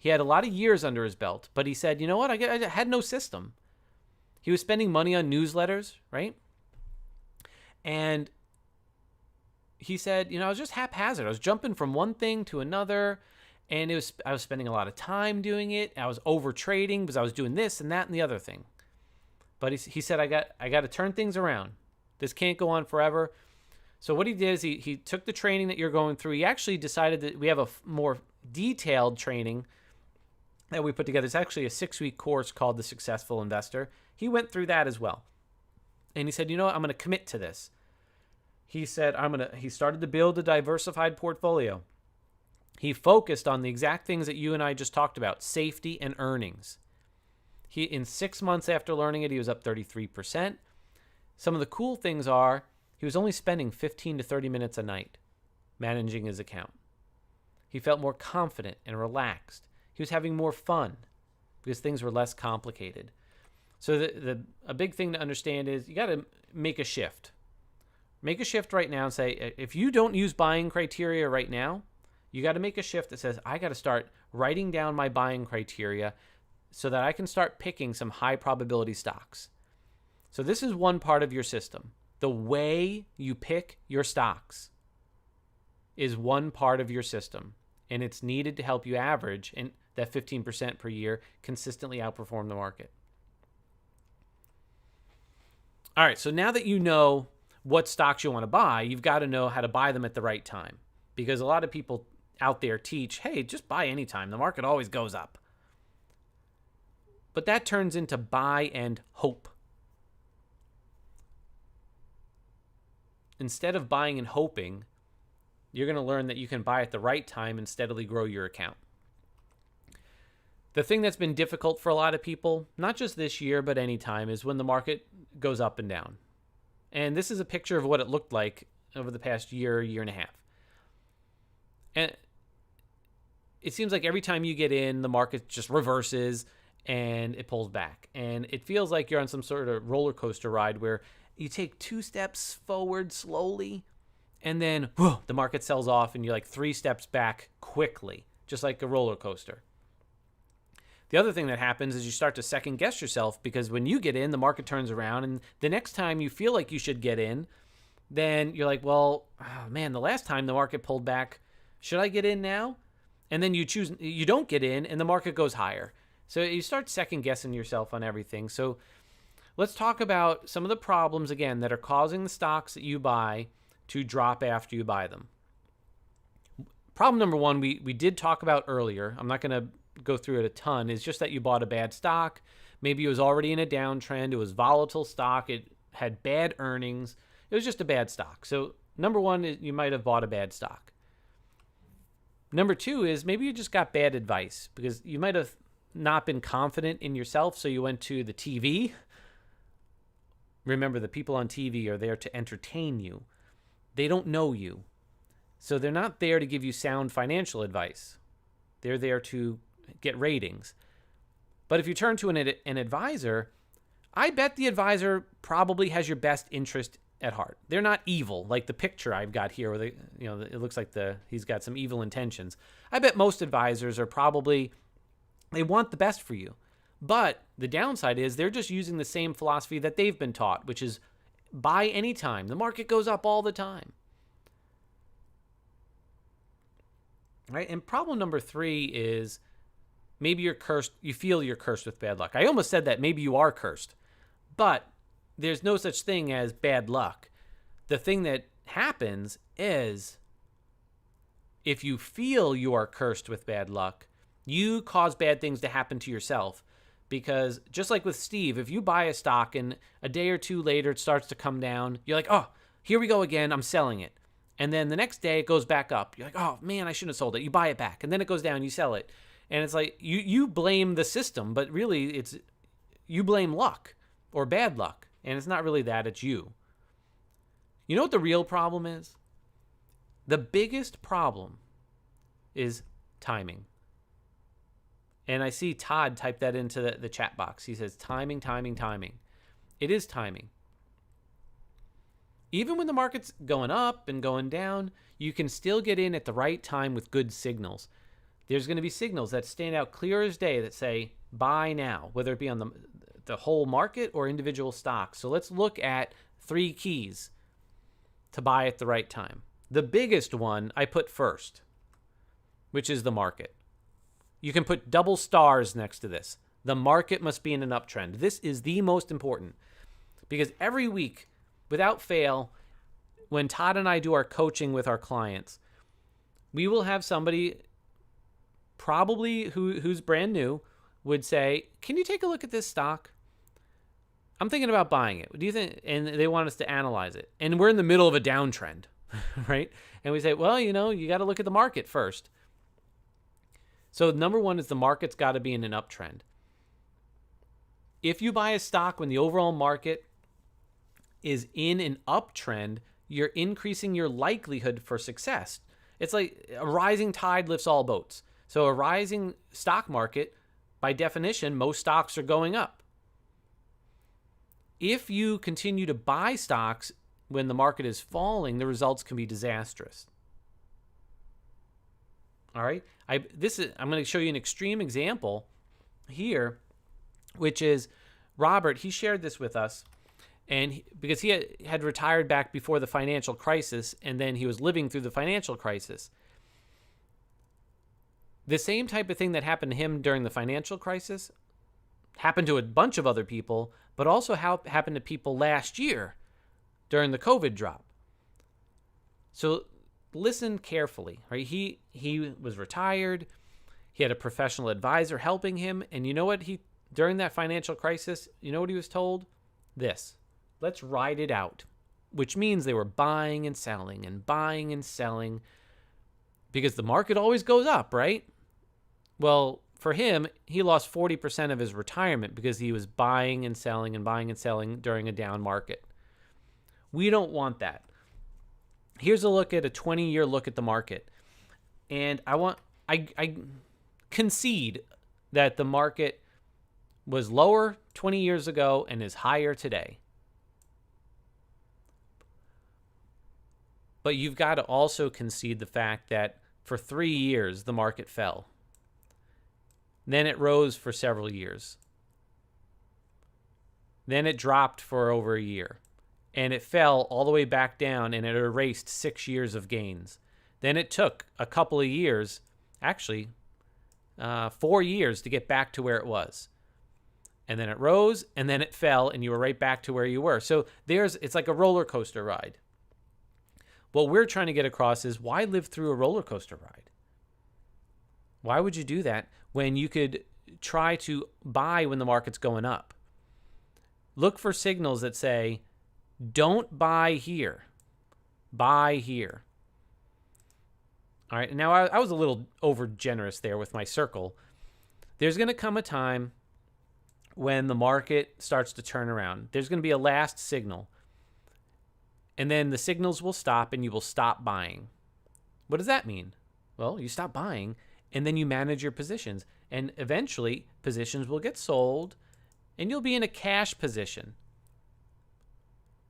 He had a lot of years under his belt, but he said, you know what? I had no system. He was spending money on newsletters, right? And he said, I was just haphazard. I was jumping from one thing to another, and I was spending a lot of time doing it. I was over trading because I was doing this and that and the other thing. But he said, I got to turn things around. This can't go on forever. So what he did is he took the training that you're going through. He actually decided that we have a more detailed training that we put together. It's actually a 6-week course called The Successful Investor. He went through that as well. And he said, you know what? I'm going to commit to this. He said, he started to build a diversified portfolio. He focused on the exact things that you and I just talked about, safety and earnings. In 6 months after learning it, he was up 33%. Some of the cool things are he was only spending 15 to 30 minutes a night managing his account. He felt more confident and relaxed. He was having more fun because things were less complicated. So a big thing to understand is you got to make a shift. Make a shift right now and say, if you don't use buying criteria right now, you got to make a shift that says, I got to start writing down my buying criteria so that I can start picking some high probability stocks. So this is one part of your system. The way you pick your stocks is one part of your system, and it's needed to help you average and that 15% per year, consistently outperform the market. All right, so now that you know what stocks you want to buy, you've got to know how to buy them at the right time. Because a lot of people out there teach, hey, just buy anytime. The market always goes up. But that turns into buy and hope. Instead of buying and hoping, you're going to learn that you can buy at the right time and steadily grow your account. The thing that's been difficult for a lot of people, not just this year, but any time, is when the market goes up and down. And this is a picture of what it looked like over the past year and a half. And it seems like every time you get in, the market just reverses and it pulls back. And it feels like you're on some sort of roller coaster ride where you take 2 steps forward slowly, and then whew, the market sells off and you're like 3 steps back quickly, just like a roller coaster. The other thing that happens is you start to second guess yourself, because when you get in, the market turns around, and the next time you feel like you should get in, then you're like, well, oh man, the last time the market pulled back, should I get in now? And then you don't get in and the market goes higher. So you start second guessing yourself on everything. So let's talk about some of the problems, again, that are causing the stocks that you buy to drop after you buy them. Problem number 1, we did talk about earlier. I'm not going to go through it a ton. Is just that you bought a bad stock. Maybe it was already in a downtrend. It was volatile stock. It had bad earnings. It was just a bad stock. So number 1 is you might have bought a bad stock. Number 2 is maybe you just got bad advice, because you might have not been confident in yourself. So you went to the TV. Remember, the people on TV are there to entertain you. They don't know you. So they're not there to give you sound financial advice. They're there to get ratings. But if you turn to an advisor, I bet the advisor probably has your best interest at heart. They're not evil, like the picture I've got here, where it looks like he's got some evil intentions. I bet most advisors are probably, they want the best for you. But the downside is they're just using the same philosophy that they've been taught, which is buy anytime. The market goes up all the time. Right? And problem number 3 is maybe you're cursed. You feel you're cursed with bad luck. I almost said that maybe you are cursed, but there's no such thing as bad luck. The thing that happens is if you feel you are cursed with bad luck, you cause bad things to happen to yourself. Because just like with Steve, if you buy a stock and a day or 2 later it starts to come down, you're like, oh, here we go again, I'm selling it. And then the next day it goes back up. You're like, oh man, I shouldn't have sold it. You buy it back. And then it goes down, you sell it. And it's like you blame the system, but really you blame luck or bad luck. And it's not really that, it's you. You know what the real problem is? The biggest problem is timing. And I see Todd type that into the chat box. He says, timing, timing, timing. It is timing. Even when the market's going up and going down, you can still get in at the right time with good signals. There's going to be signals that stand out clear as day that say, buy now, whether it be on the whole market or individual stocks. So let's look at 3 keys to buy at the right time. The biggest one I put first, which is the market. You can put double stars next to this. The market must be in an uptrend. This is the most important, because every week, without fail, when Todd and I do our coaching with our clients, we will have somebody probably who's brand new would say, can you take a look at this stock? I'm thinking about buying it. What do you think? And they want us to analyze it. And we're in the middle of a downtrend, right? And we say, well, you got to look at the market first. So number 1 is the market's got to be in an uptrend. If you buy a stock when the overall market is in an uptrend, you're increasing your likelihood for success. It's like a rising tide lifts all boats. So a rising stock market, by definition, most stocks are going up. If you continue to buy stocks when the market is falling, the results can be disastrous. All right. I'm going to show you an extreme example here, which is Robert. He shared this with us, and because he had retired back before the financial crisis, and then he was living through the financial crisis. The same type of thing that happened to him during the financial crisis happened to a bunch of other people, but also how it happened to people last year during the COVID drop. So listen carefully, right? He was retired. He had a professional advisor helping him. And you know what during that financial crisis, you know what he was told? This: let's ride it out, which means they were buying and selling and buying and selling because the market always goes up, right? Well, for him, he lost 40% of his retirement because he was buying and selling and buying and selling during a down market. We don't want that. Here's a look at a 20-year look at the market. And I concede that the market was lower 20 years ago and is higher today. But you've got to also concede the fact that for 3 years, the market fell. Then it rose for several years. Then it dropped for over a year. And it fell all the way back down, and it erased 6 years of gains. Then it took a couple of years, actually 4 years, to get back to where it was. And then it rose, and then it fell, and you were right back to where you were. So it's like a roller coaster ride. What we're trying to get across is, why live through a roller coaster ride? Why would you do that when you could try to buy when the market's going up? Look for signals that say, don't buy here. Buy here. All right. Now, I was a little over generous there with my circle. There's going to come a time when the market starts to turn around. There's going to be a last signal. And then the signals will stop and you will stop buying. What does that mean? Well, you stop buying and then you manage your positions. And eventually, positions will get sold and you'll be in a cash position.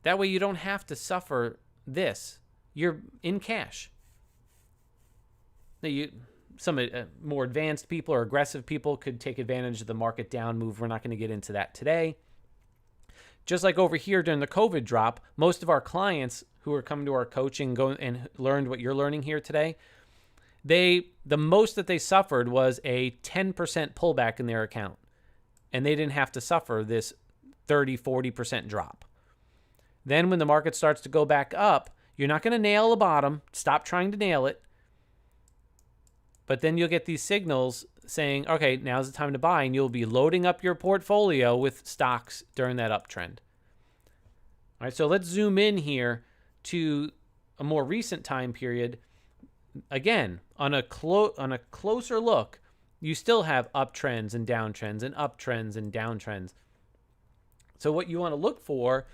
That way you don't have to suffer this. You're in cash. Now some more advanced people or aggressive people could take advantage of the market down move. We're not going to get into that today. Just like over here during the COVID drop, most of our clients who are coming to our coaching and learned what you're learning here today, the most that they suffered was a 10% pullback in their account. And they didn't have to suffer this 30, 40% drop. Then when the market starts to go back up, you're not going to nail the bottom. Stop trying to nail it. But then you'll get these signals saying, okay, now's the time to buy, and you'll be loading up your portfolio with stocks during that uptrend. All right, so let's zoom in here to a more recent time period. Again, on a closer look, you still have uptrends and downtrends and uptrends and downtrends. So what you want to look for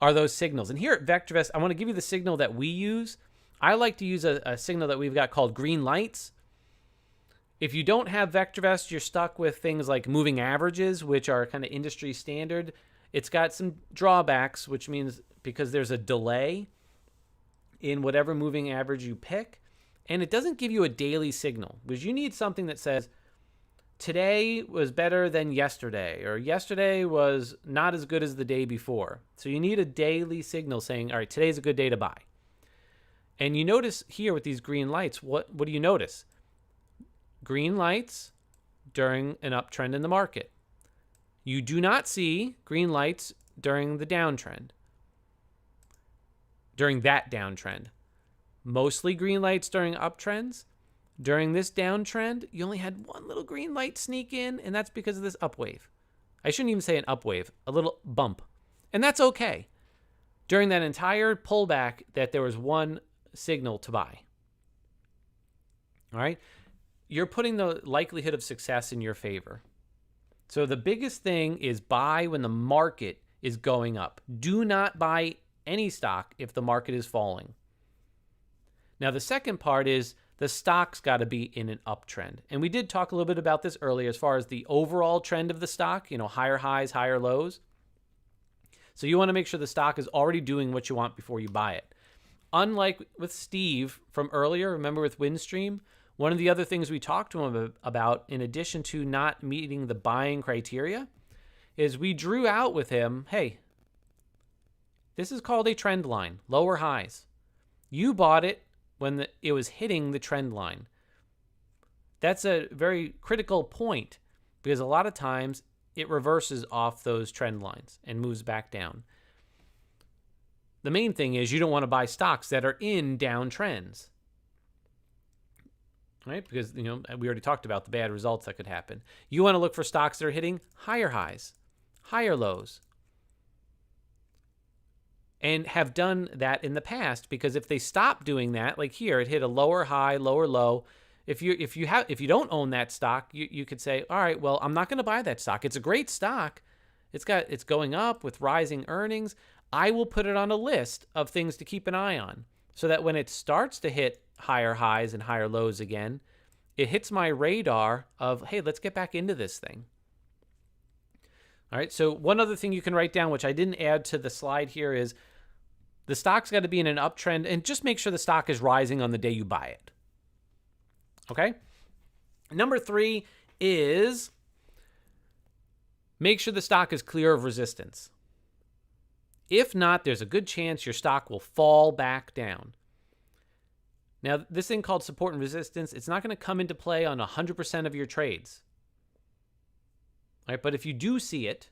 are those signals. And here at VectorVest, I want to give you the signal that we use. I like to use a signal that we've got called green lights. If you don't have VectorVest, you're stuck with things like moving averages, which are kind of industry standard. It's got some drawbacks, which means because there's a delay in whatever moving average you pick, and it doesn't give you a daily signal, because you need something that says, today was better than yesterday, or yesterday was not as good as the day before. So you need a daily signal saying, all right, today's a good day to buy. And you notice here with these green lights, what do you notice? Green lights during an uptrend in the market. You do not see green lights during the downtrend, during that downtrend. Mostly green lights during uptrends. During this downtrend, you only had one little green light sneak in, and that's because of this upwave. I shouldn't even say an upwave, a little bump. And that's okay. During that entire pullback, that there was one signal to buy. All right? You're putting the likelihood of success in your favor. So the biggest thing is buy when the market is going up. Do not buy any stock if the market is falling. Now, the second part is the stock's got to be in an uptrend. And we did talk a little bit about this earlier as far as the overall trend of the stock, higher highs, higher lows. So you want to make sure the stock is already doing what you want before you buy it. Unlike with Steve from earlier, remember with Windstream, one of the other things we talked to him about, in addition to not meeting the buying criteria, is we drew out with him, hey, this is called a trend line, lower highs. You bought it when it was hitting the trend line. That's a very critical point, because a lot of times it reverses off those trend lines and moves back down. The main thing is you don't want to buy stocks that are in downtrends, right? Because, we already talked about the bad results that could happen. You want to look for stocks that are hitting higher highs, higher lows, and have done that in the past, because if they stop doing that, like here, it hit a lower high, lower low. If you don't own that stock, you could say, all right, well, I'm not going to buy that stock. It's a great stock. It's going up with rising earnings. I will put it on a list of things to keep an eye on, so that when it starts to hit higher highs and higher lows again, it hits my radar of, hey, let's get back into this thing. All right, so one other thing you can write down, which I didn't add to the slide here, is the stock's got to be in an uptrend, and just make sure the stock is rising on the day you buy it. Okay? Number 3 is make sure the stock is clear of resistance. If not, there's a good chance your stock will fall back down. Now, this thing called support and resistance, it's not going to come into play on 100% of your trades. All right, but if you do see it,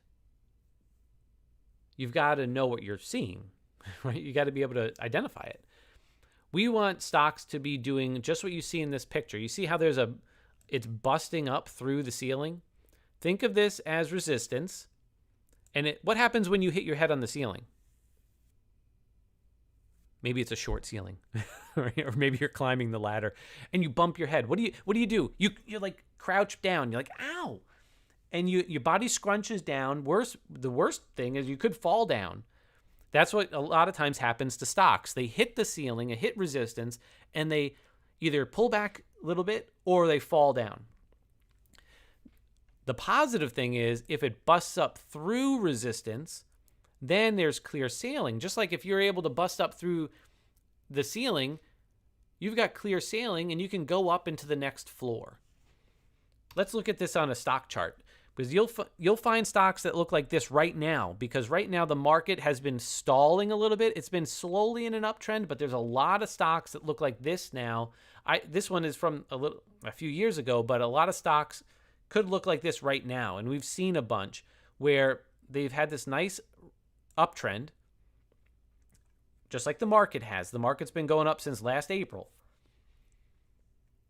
you've got to know what you're seeing, right? You got to be able to identify it. We want stocks to be doing just what you see in this picture. You see how it's busting up through the ceiling? Think of this as resistance. And what happens when you hit your head on the ceiling? Maybe it's a short ceiling, or maybe you're climbing the ladder and you bump your head. What do you do? You're like crouch down. You're like, ow. And your body scrunches down. The worst thing is you could fall down. That's what a lot of times happens to stocks. They hit the ceiling, it hit resistance, and they either pull back a little bit or they fall down. The positive thing is if it busts up through resistance, then there's clear sailing. Just like if you're able to bust up through the ceiling, you've got clear sailing and you can go up into the next floor. Let's look at this on a stock chart, because you'll find stocks that look like this right now, because right now the market has been stalling a little bit. It's been slowly in an uptrend, but there's a lot of stocks that look like this now. This one is from a few years ago, but a lot of stocks could look like this right now. And we've seen a bunch where they've had this nice uptrend, just like the market has. The market's been going up since last April,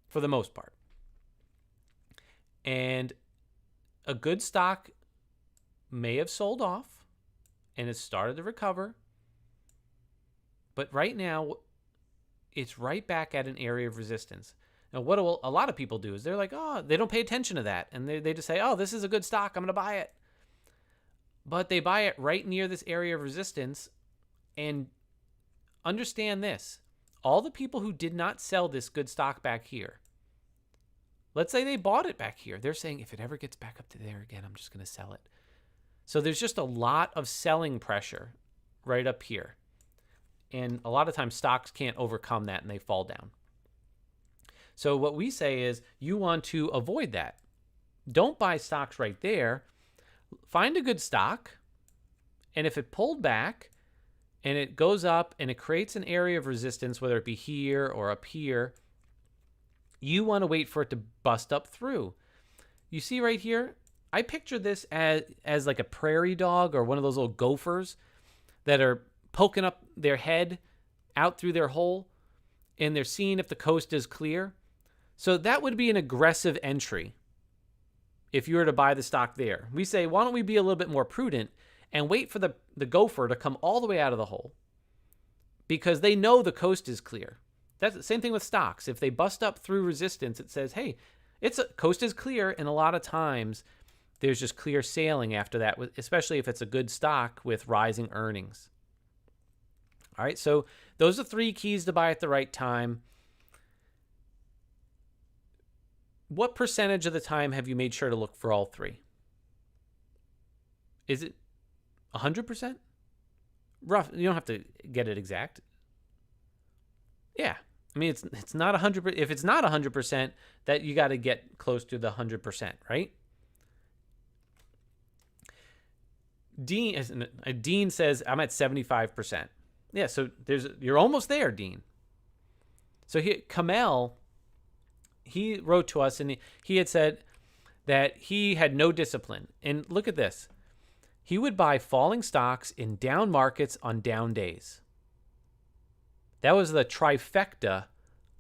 for the most part. And a good stock may have sold off and has started to recover. But right now, it's right back at an area of resistance. Now, what a lot of people do is they're like, oh, they don't pay attention to that. And they just say, oh, this is a good stock, I'm going to buy it. But they buy it right near this area of resistance. And understand this, all the people who did not sell this good stock back here, let's say they bought it back here, they're saying, if it ever gets back up to there again, I'm just going to sell it. So there's just a lot of selling pressure right up here. And a lot of times stocks can't overcome that and they fall down. So what we say is you want to avoid that. Don't buy stocks right there. Find a good stock, and if it pulled back and it goes up and it creates an area of resistance, whether it be here or up here, you want to wait for it to bust up through. You see right here, I picture this as like a prairie dog or one of those little gophers that are poking up their head out through their hole, and they're seeing if the coast is clear. So that would be an aggressive entry if you were to buy the stock there. We say, why don't we be a little bit more prudent and wait for the gopher to come all the way out of the hole, because they know the coast is clear. That's the same thing with stocks. If they bust up through resistance, it says, hey, coast is clear, and a lot of times there's just clear sailing after that, especially if it's a good stock with rising earnings. All right, so those are 3 keys to buy at the right time. What percentage of the time have you made sure to look for all 3? Is it 100%? Rough. You don't have to get it exact. Yeah. I mean, it's not 100%. If it's not 100%, that you got to get close to the 100%, right? Dean says, I'm at 75%. Yeah, so you're almost there, Dean. So Kamel, he wrote to us and he had said, that he had no discipline. And look at this. He would buy falling stocks in down markets on down days. That was the trifecta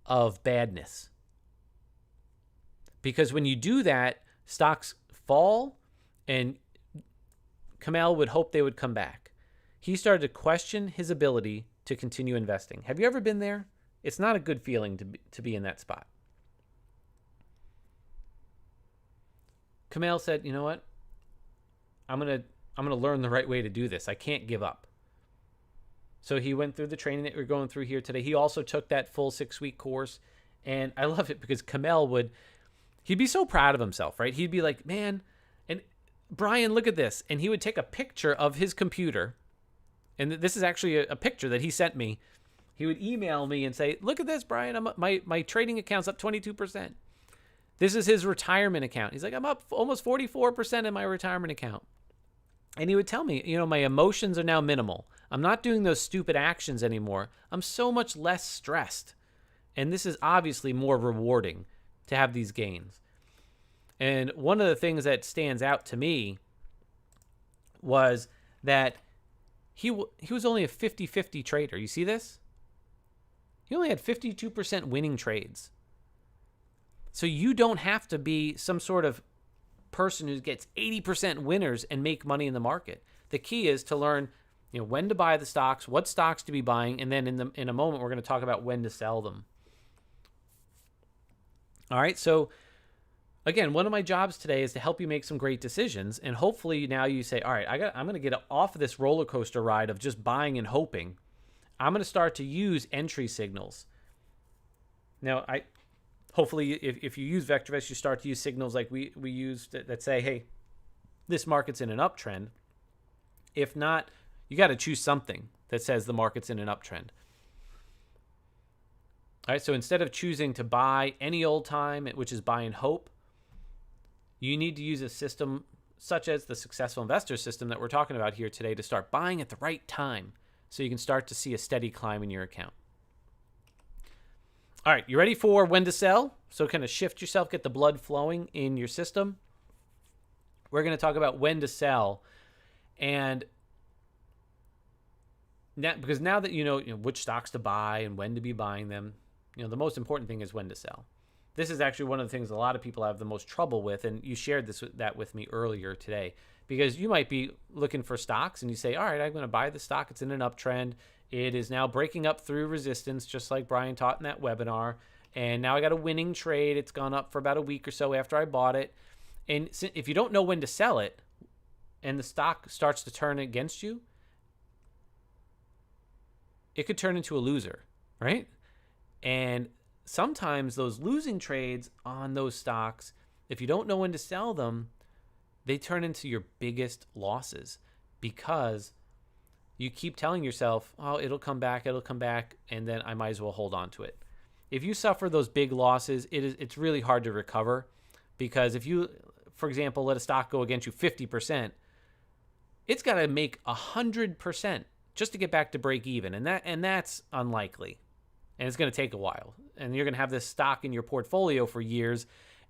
of badness. Because when you do that, stocks fall, and Kamel would hope they would come back. He started to question his ability to continue investing. Have you ever been there? It's not a good feeling to be in that spot. Kamel said, you know what? I'm gonna learn the right way to do this. I can't give up. So he went through the training that we're going through here today. He also took that full 6-week course. And I love it because Kamel he'd be so proud of himself, right? He'd be like, man, and Brian, look at this. And he would take a picture of his computer. And this is actually a picture that he sent me. He would email me and say, look at this, Brian. My trading account's up 22%. This is his retirement account. He's like, I'm up almost 44% in my retirement account. And he would tell me, my emotions are now minimal. I'm not doing those stupid actions anymore. I'm so much less stressed. And this is obviously more rewarding to have these gains. And one of the things that stands out to me was that he was only a 50-50 trader. You see this? He only had 52% winning trades. So you don't have to be some sort of person who gets 80% winners and make money in the market. The key is to learn, when to buy the stocks, what stocks to be buying, and then in a moment we're going to talk about when to sell them. All right, so again, one of my jobs today is to help you make some great decisions, and hopefully now you say, all right, I'm going to get off of this roller coaster ride of just buying and hoping. I'm going to start to use entry signals. Now, hopefully, if you use VectorVest, you start to use signals like we use that say, hey, this market's in an uptrend. If not, you got to choose something that says the market's in an uptrend. All right, so instead of choosing to buy any old time, which is buy and hope, you need to use a system such as the successful investor system that we're talking about here today to start buying at the right time so you can start to see a steady climb in your account. All right, you ready for when to sell? So kind of shift yourself, get the blood flowing in your system. We're going to talk about when to sell. And because now that you know which stocks to buy and when to be buying them, the most important thing is when to sell. This is actually one of the things a lot of people have the most trouble with, and you shared that with me earlier today. Because you might be looking for stocks and you say, all right, I'm going to buy the stock. It's in an uptrend. It is now breaking up through resistance, just like Brian taught in that webinar. And now I got a winning trade. It's gone up for about a week or so after I bought it. And if you don't know when to sell it and the stock starts to turn against you, it could turn into a loser, right? And sometimes those losing trades on those stocks, if you don't know when to sell them, they turn into your biggest losses because you keep telling yourself, oh, it'll come back, and then I might as well hold on to it. If you suffer those big losses, it's really hard to recover because if you, for example, let a stock go against you 50%, it's got to make 100% just to get back to break even, and that's unlikely. And it's going to take a while. And you're going to have this stock in your portfolio for years,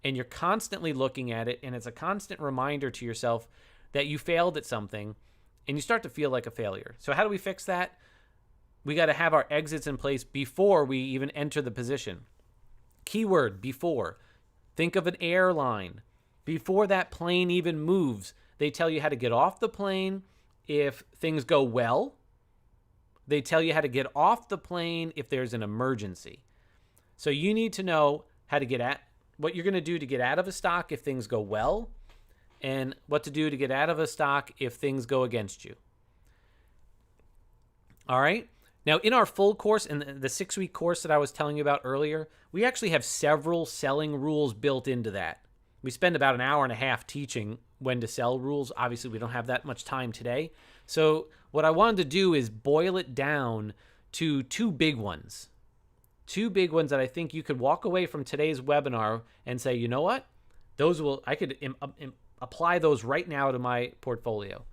and you're constantly looking at it, and it's a constant reminder to yourself that you failed at something, and you start to feel like a failure. So how do we fix that? We got to have our exits in place before we even enter the position. Keyword, before. Think of an airline. Before that plane even moves, they tell you how to get off the plane if things go well. They tell you how to get off the plane if there's an emergency. So you need to know how to what you're going to do to get out of a stock if things go well, and what to do to get out of a stock if things go against you. All right. Now, in our full course, in the 6-week course that I was telling you about earlier, we actually have several selling rules built into that. We spend about an hour and a half teaching when to sell rules. Obviously, we don't have that much time today. So what I wanted to do is boil it down to two big ones. Two big ones that I think you could walk away from today's webinar and say, you know what? I could apply those right now to my portfolio.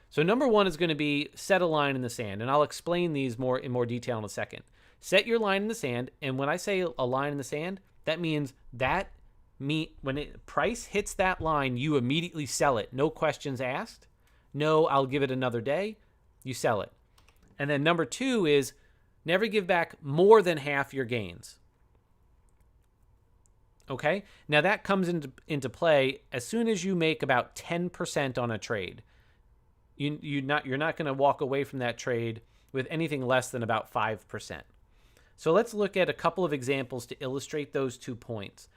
So number one is going to be set a line in the sand, and I'll explain these in more detail in a second. Set your line in the sand, and when I say a line in the sand, that means that price hits that line, you immediately sell it. No questions asked. No, I'll give it another day. You sell it. And then number 2 is never give back more than half your gains. Okay? Now that comes into play as soon as you make about 10% on a trade. You're not going to walk away from that trade with anything less than about 5%. So let's look at a couple of examples to illustrate those 2 points.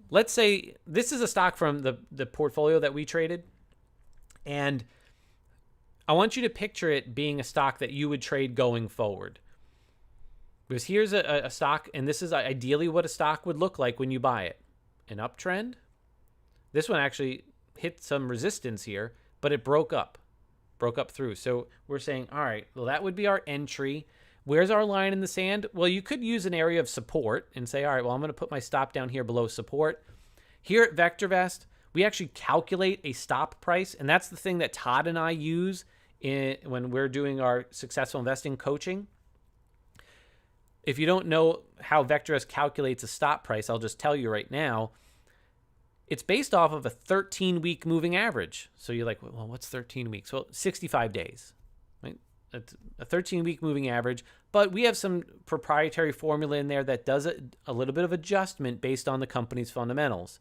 Let's say this is a stock from the portfolio that we traded, and I want you to picture it being a stock that you would trade going forward. Because here's a stock, and this is ideally what a stock would look like when you buy it. An uptrend. This one actually hit some resistance here, but it broke up through. So we're saying, all right, well, that would be our entry. Where's our line in the sand? Well, you could use an area of support and say, all right, well, I'm going to put my stop down here below support. Here at VectorVest, we actually calculate a stop price, and that's the thing that Todd and I use when we're doing our successful investing coaching. If you don't know how VectorVest calculates a stop price, I'll just tell you right now. It's based off of a 13-week moving average. So you're like, well, what's 13 weeks? Well, 65 days. Right? It's a 13-week moving average, but we have some proprietary formula in there that does a little bit of adjustment based on the company's fundamentals.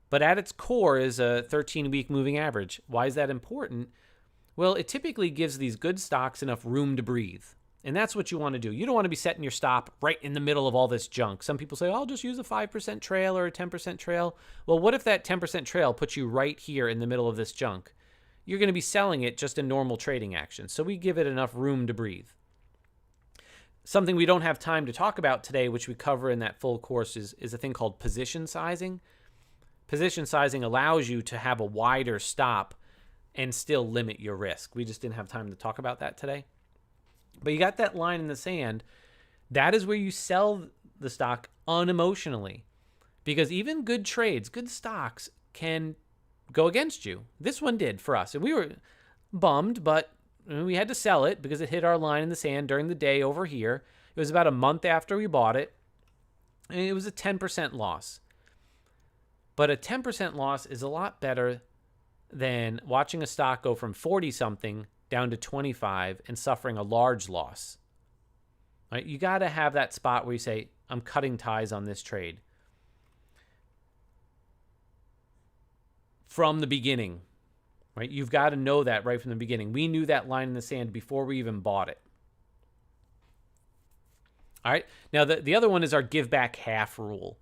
But at its core is a 13-week moving average. Why is that important? Well, it typically gives these good stocks enough room to breathe. And that's what you want to do. You don't want to be setting your stop right in the middle of all this junk. Some people say, oh, I'll just use a 5% trail or a 10% trail. Well, what if that 10% trail puts you right here in the middle of this junk? You're going to be selling it just in normal trading action. So we give it enough room to breathe. Something we don't have time to talk about today, which we cover in that full course, is a thing called position sizing. Position sizing allows you to have a wider stop and still limit your risk. We just didn't have time to talk about that today. But you got that line in the sand. That is where you sell the stock unemotionally. Because even good trades, good stocks can go against you. This one did for us. And we were bummed, but we had to sell it because it hit our line in the sand during the day over here. It was about a month after we bought it. And it was a 10% loss. But a 10% loss is a lot better than watching a stock go from 40-something down to 25 and suffering a large loss. Right? You got to have that spot where you say, I'm cutting ties on this trade. From the beginning. Right? You've got to know that right from the beginning. We knew that line in the sand before we even bought it. All right. Now, the other one is our give back half rule.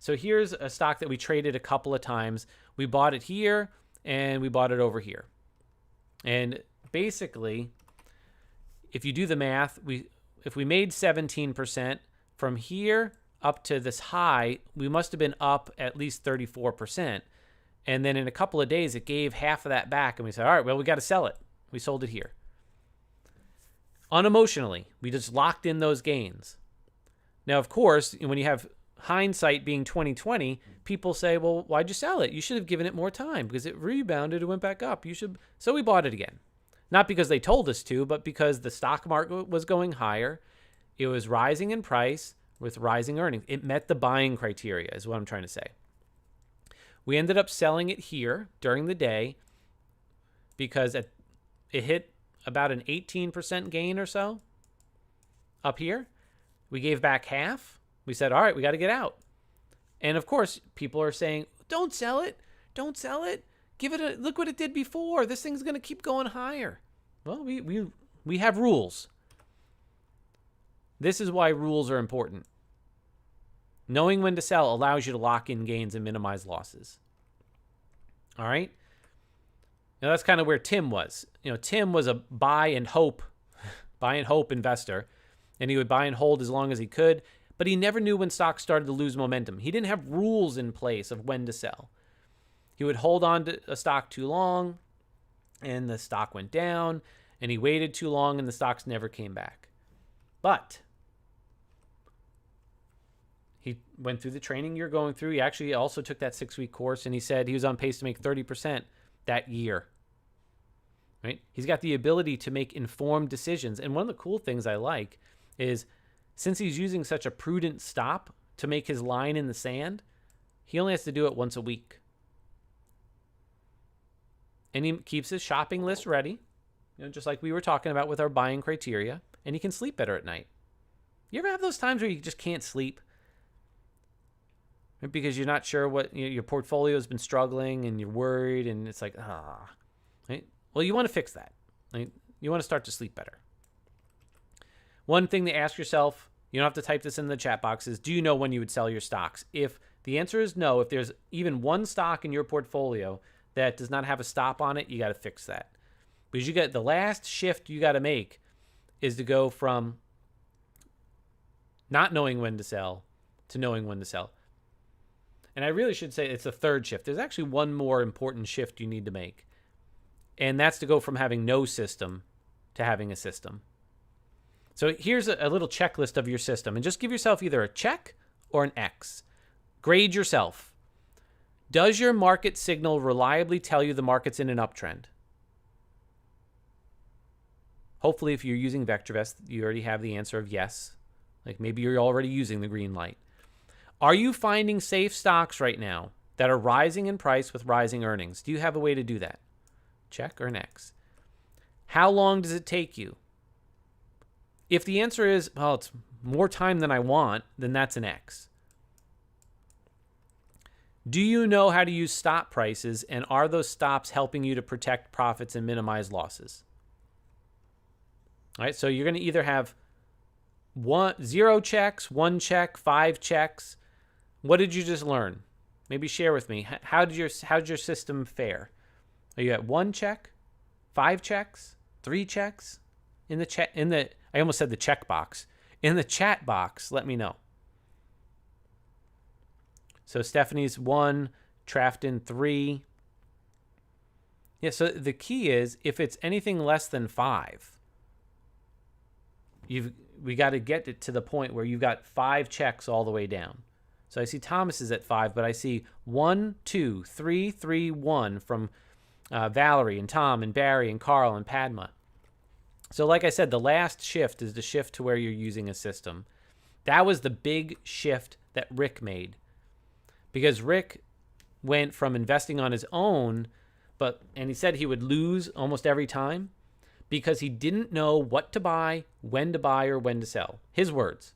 So here's a stock that we traded a couple of times. We bought it here and we bought it over here. And basically, if you do the math, if we made 17% from here up to this high, we must have been up at least 34%. And then in a couple of days, it gave half of that back. And we said, all right, well, we got to sell it. We sold it here. Unemotionally, we just locked in those gains. Now, of course, when you have hindsight being 2020, people say, well, why'd you sell it? You should have given it more time because it rebounded and went back up. So we bought it again. Not because they told us to, but because the stock market was going higher. It was rising in price with rising earnings. It met the buying criteria is what I'm trying to say. We ended up selling it here during the day because it hit about an 18% gain or so up here. We gave back half. We said, all right, we got to get out. And of course, people are saying, don't sell it. Don't sell it. Give it look what it did before. This thing's going to keep going higher. Well, we have rules. This is why rules are important. Knowing when to sell allows you to lock in gains and minimize losses. All right? Now that's kind of where Tim was. Tim was a buy and hope investor, and he would buy and hold as long as he could, but he never knew when stocks started to lose momentum. He didn't have rules in place of when to sell. He would hold on to a stock too long, and the stock went down, and he waited too long, and the stocks never came back. But he went through the training you're going through. He actually also took that 6-week course, and he said he was on pace to make 30% that year. Right? He's got the ability to make informed decisions. And one of the cool things I like is, since he's using such a prudent stop to make his line in the sand, he only has to do it once a week. And he keeps his shopping list ready, just like we were talking about with our buying criteria, and he can sleep better at night. You ever have those times where you just can't sleep because you're not sure what your portfolio has been struggling and you're worried and it's like, right? Well, you want to fix that. Right? You want to start to sleep better. One thing to ask yourself, you don't have to type this in the chat box, is do you know when you would sell your stocks? If the answer is no, if there's even one stock in your portfolio that does not have a stop on it, you got to fix that. Because you got the last shift you got to make is to go from not knowing when to sell to knowing when to sell. And I really should say it's the third shift. There's actually one more important shift you need to make. And that's to go from having no system to having a system. So here's a little checklist of your system. And just give yourself either a check or an X. Grade yourself. Does your market signal reliably tell you the market's in an uptrend? Hopefully, if you're using VectorVest, you already have the answer of yes. Like maybe you're already using the green light. Are you finding safe stocks right now that are rising in price with rising earnings? Do you have a way to do that? Check or an X. How long does it take you? If the answer is, well, it's more time than I want, then that's an X. Do you know how to use stop prices, and are those stops helping you to protect profits and minimize losses? All right, so you're going to either have 0 checks, 1 check, 5 checks. What did you just learn? Maybe share with me. How'd your system fare? Are you at 1 check, 5 checks, 3 checks? I almost said the check box. In the chat box, let me know. So Stephanie's 1, Trafton 3. Yeah, so the key is if it's anything less than 5, we got to get it to the point where you've got 5 checks all the way down. So I see Thomas is at 5, but I see 1, 2, 3, 3, 1 from Valerie and Tom and Barry and Carl and Padma. So like I said, the last shift is the shift to where you're using a system. That was the big shift that Rick made. Because Rick went from investing on his own, and he said he would lose almost every time because he didn't know what to buy, when to buy, or when to sell. His words.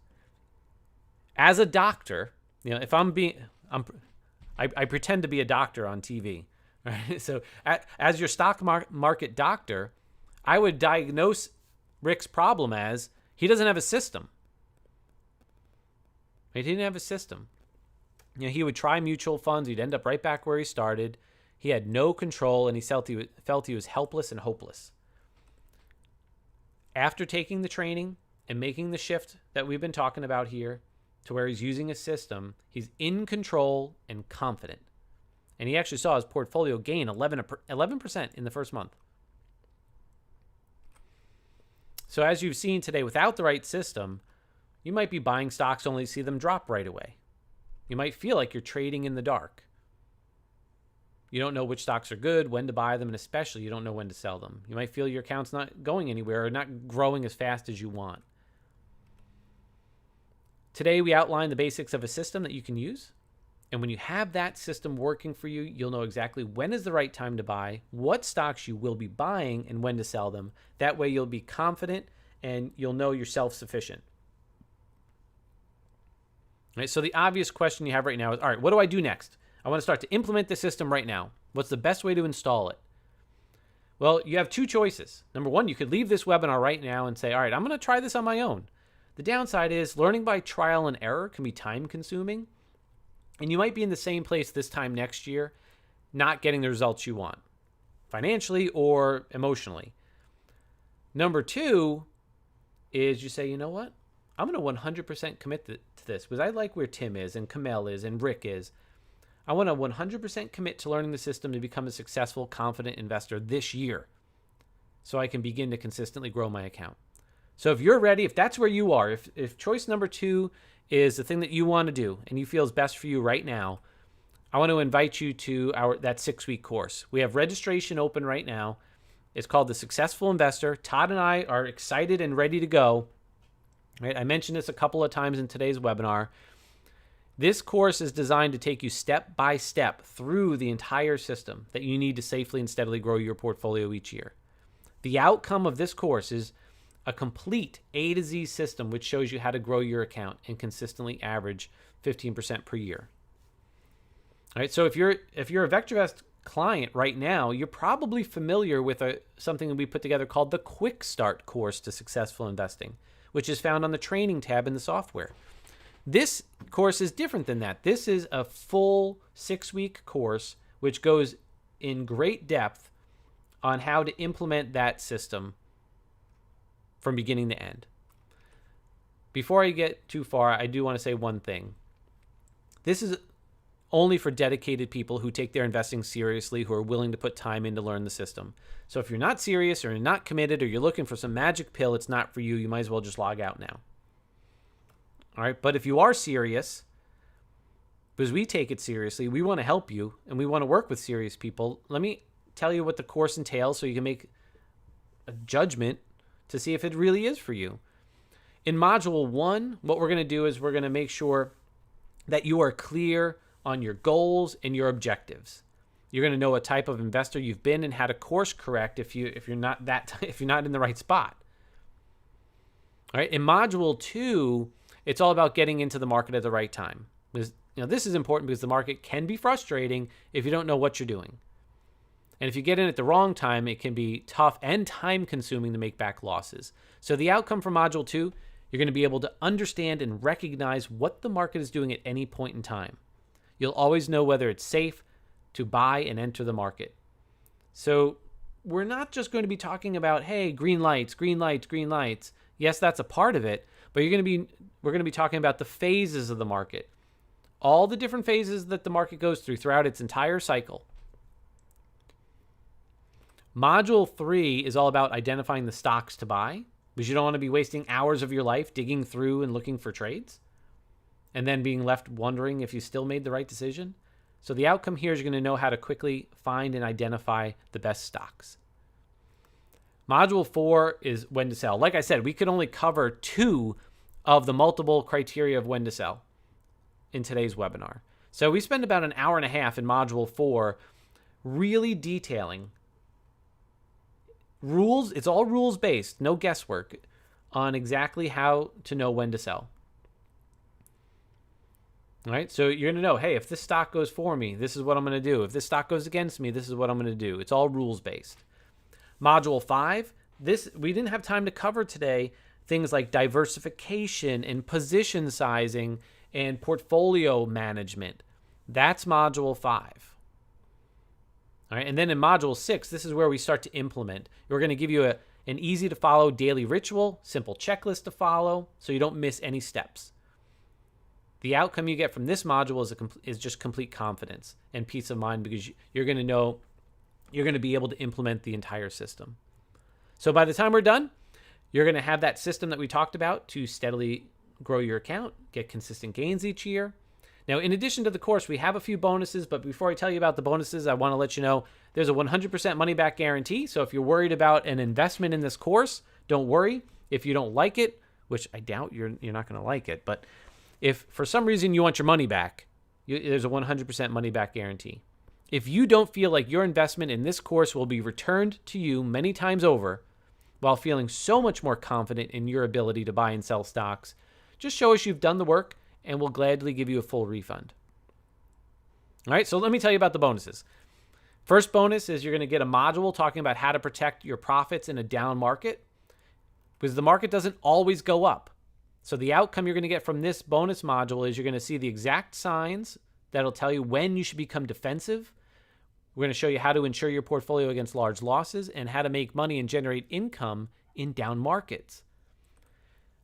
As a doctor, if I pretend to be a doctor on TV, right? So as your stock market doctor, I would diagnose Rick's problem as he doesn't have a system. He didn't have a system. He would try mutual funds. He'd end up right back where he started. He had no control, and he felt he was helpless and hopeless. After taking the training and making the shift that we've been talking about here to where he's using a system, he's in control and confident. And he actually saw his portfolio gain 11% in the first month. So as you've seen today, without the right system, you might be buying stocks only to see them drop right away. You might feel like you're trading in the dark. You don't know which stocks are good, when to buy them, and especially you don't know when to sell them. You might feel your account's not going anywhere or not growing as fast as you want. Today, we outlined the basics of a system that you can use. And when you have that system working for you, you'll know exactly when is the right time to buy, what stocks you will be buying, and when to sell them. That way, you'll be confident and you'll know you're self-sufficient. All right, so the obvious question you have right now is, all right, what do I do next? I want to start to implement the system right now. What's the best way to install it? Well, you have 2 choices. Number 1, you could leave this webinar right now and say, all right, I'm going to try this on my own. The downside is learning by trial and error can be time consuming. And you might be in the same place this time next year, not getting the results you want, financially or emotionally. Number 2 is you say, you know what? I'm going to 100% commit to this because I like where Tim is and Kamel is and Rick is. I want to 100% commit to learning the system to become a successful, confident investor this year so I can begin to consistently grow my account. So if you're ready, if that's where you are, if choice number 2 is the thing that you want to do and you feel is best for you right now, I want to invite you to that 6-week course. We have registration open right now. It's called The Successful Investor. Todd and I are excited and ready to go. Right? I mentioned this a couple of times in today's webinar. This course is designed to take you step by step through the entire system that you need to safely and steadily grow your portfolio each year. The outcome of this course is a complete A to Z system which shows you how to grow your account and consistently average 15% per year. All right, so if you're a VectorVest client right now, you're probably familiar with something that we put together called the Quick Start course to successful investing, which is found on the training tab in the software. This course is different than that. This is a full 6-week course which goes in great depth on how to implement that system from beginning to end. Before I get too far, I do want to say one thing. This is only for dedicated people who take their investing seriously, who are willing to put time in to learn the system. So if you're not serious or you're not committed or you're looking for some magic pill, it's not for you. You might as well just log out now. All right, but if you are serious, because we take it seriously, we want to help you and we want to work with serious people, let me tell you what the course entails so you can make a judgment to see if it really is for you. In Module 1, what we're going to do is we're going to make sure that you are clear on your goals and your objectives. You're going to know what type of investor you've been and how to course correct if you're not in the right spot. All right. In Module 2, it's all about getting into the market at the right time. Because, this is important because the market can be frustrating if you don't know what you're doing. And if you get in at the wrong time, it can be tough and time-consuming to make back losses. So the outcome from Module 2, you're going to be able to understand and recognize what the market is doing at any point in time. You'll always know whether it's safe to buy and enter the market. So we're not just going to be talking about, hey, green lights, green lights, green lights. Yes, that's a part of it, but we're going to be talking about the phases of the market. All the different phases that the market goes through throughout its entire cycle. Module 3 is all about identifying the stocks to buy, because you don't want to be wasting hours of your life digging through and looking for trades and then being left wondering if you still made the right decision. So the outcome here is you're going to know how to quickly find and identify the best stocks. Module 4 is when to sell. Like I said, we could only cover 2 of the multiple criteria of when to sell in today's webinar. So we spend about an hour and a half in Module 4 really detailing rules. It's all rules-based, no guesswork, on exactly how to know when to sell. All right, so you're going to know, hey, if this stock goes for me, this is what I'm going to do. If this stock goes against me, this is what I'm going to do. It's all rules-based. Module 5, we didn't have time to cover today, things like diversification and position sizing and portfolio management. That's Module 5. All right, and then in Module 6, this is where we start to implement. We're going to give you an easy-to-follow daily ritual, simple checklist to follow, so you don't miss any steps. The outcome you get from this module is just complete confidence and peace of mind, because you're going to know you're going to be able to implement the entire system. So by the time we're done, you're going to have that system that we talked about to steadily grow your account, get consistent gains each year. Now, in addition to the course, we have a few bonuses, but before I tell you about the bonuses, I want to let you know there's a 100% money-back guarantee. So if you're worried about an investment in this course, don't worry. If you don't like it, which I doubt you're not going to like it, but if for some reason you want your money back, there's a 100% money-back guarantee. If you don't feel like your investment in this course will be returned to you many times over while feeling so much more confident in your ability to buy and sell stocks, just show us you've done the work, and we'll gladly give you a full refund. All right, so let me tell you about the bonuses. First bonus is you're going to get a module talking about how to protect your profits in a down market, because the market doesn't always go up. So the outcome you're going to get from this bonus module is you're going to see the exact signs that'll tell you when you should become defensive. We're going to show you how to insure your portfolio against large losses and how to make money and generate income in down markets.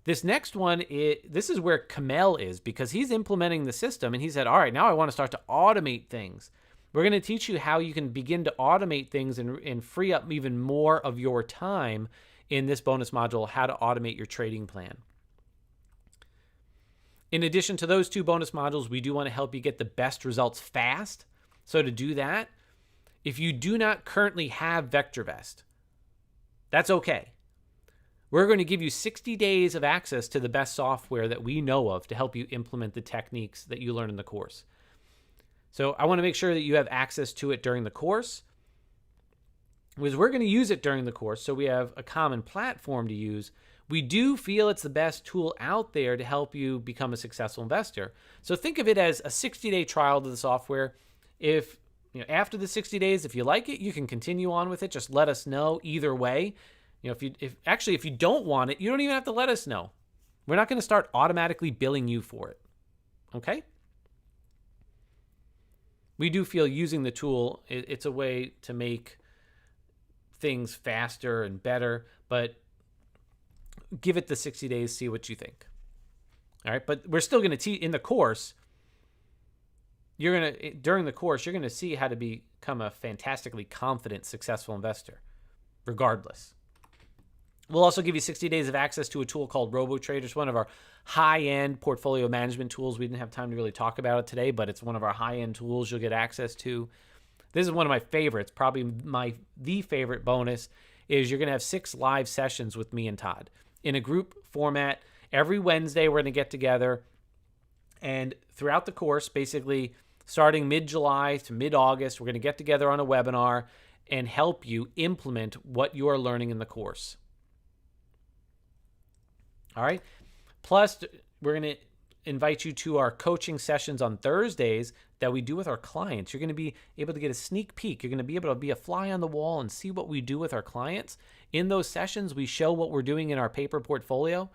This next one, this is where Kamel is, because he's implementing the system and he said, all right, now I want to start to automate things. We're going to teach you how you can begin to automate things and free up even more of your time in this bonus module, how to automate your trading plan. In addition to those 2 bonus modules, we do want to help you get the best results fast. So to do that, if you do not currently have VectorVest, that's okay. We're going to give you 60 days of access to the best software that we know of to help you implement the techniques that you learn in the course. So I want to make sure that you have access to it during the course, because we're going to use it during the course, so we have a common platform to use. We do feel it's the best tool out there to help you become a successful investor. So think of it as a 60-day trial to the software. If after the 60 days, if you like it, you can continue on with it. Just let us know either way. If you don't want it, you don't even have to let us know. We're not going to start automatically billing you for it. Okay? We do feel using the tool, it's a way to make things faster and better, but give it the 60 days, see what you think. All right, but we're still going to teach in the course. During the course, you're going to see how to become a fantastically confident, successful investor, regardless. We'll also give you 60 days of access to a tool called RoboTrader. It's one of our high-end portfolio management tools. We didn't have time to really talk about it today, but it's one of our high-end tools you'll get access to. This is one of my favorites, probably the favorite bonus, is you're going to have 6 live sessions with me and Todd in a group format. Every Wednesday, we're going to get together, and throughout the course, basically starting mid-July to mid-August, we're going to get together on a webinar and help you implement what you are learning in the course. All right. Plus, we're going to invite you to our coaching sessions on Thursdays that we do with our clients. You're going to be able to get a sneak peek. You're going to be able to be a fly on the wall and see what we do with our clients. In those sessions, we show what we're doing in our paper portfolio.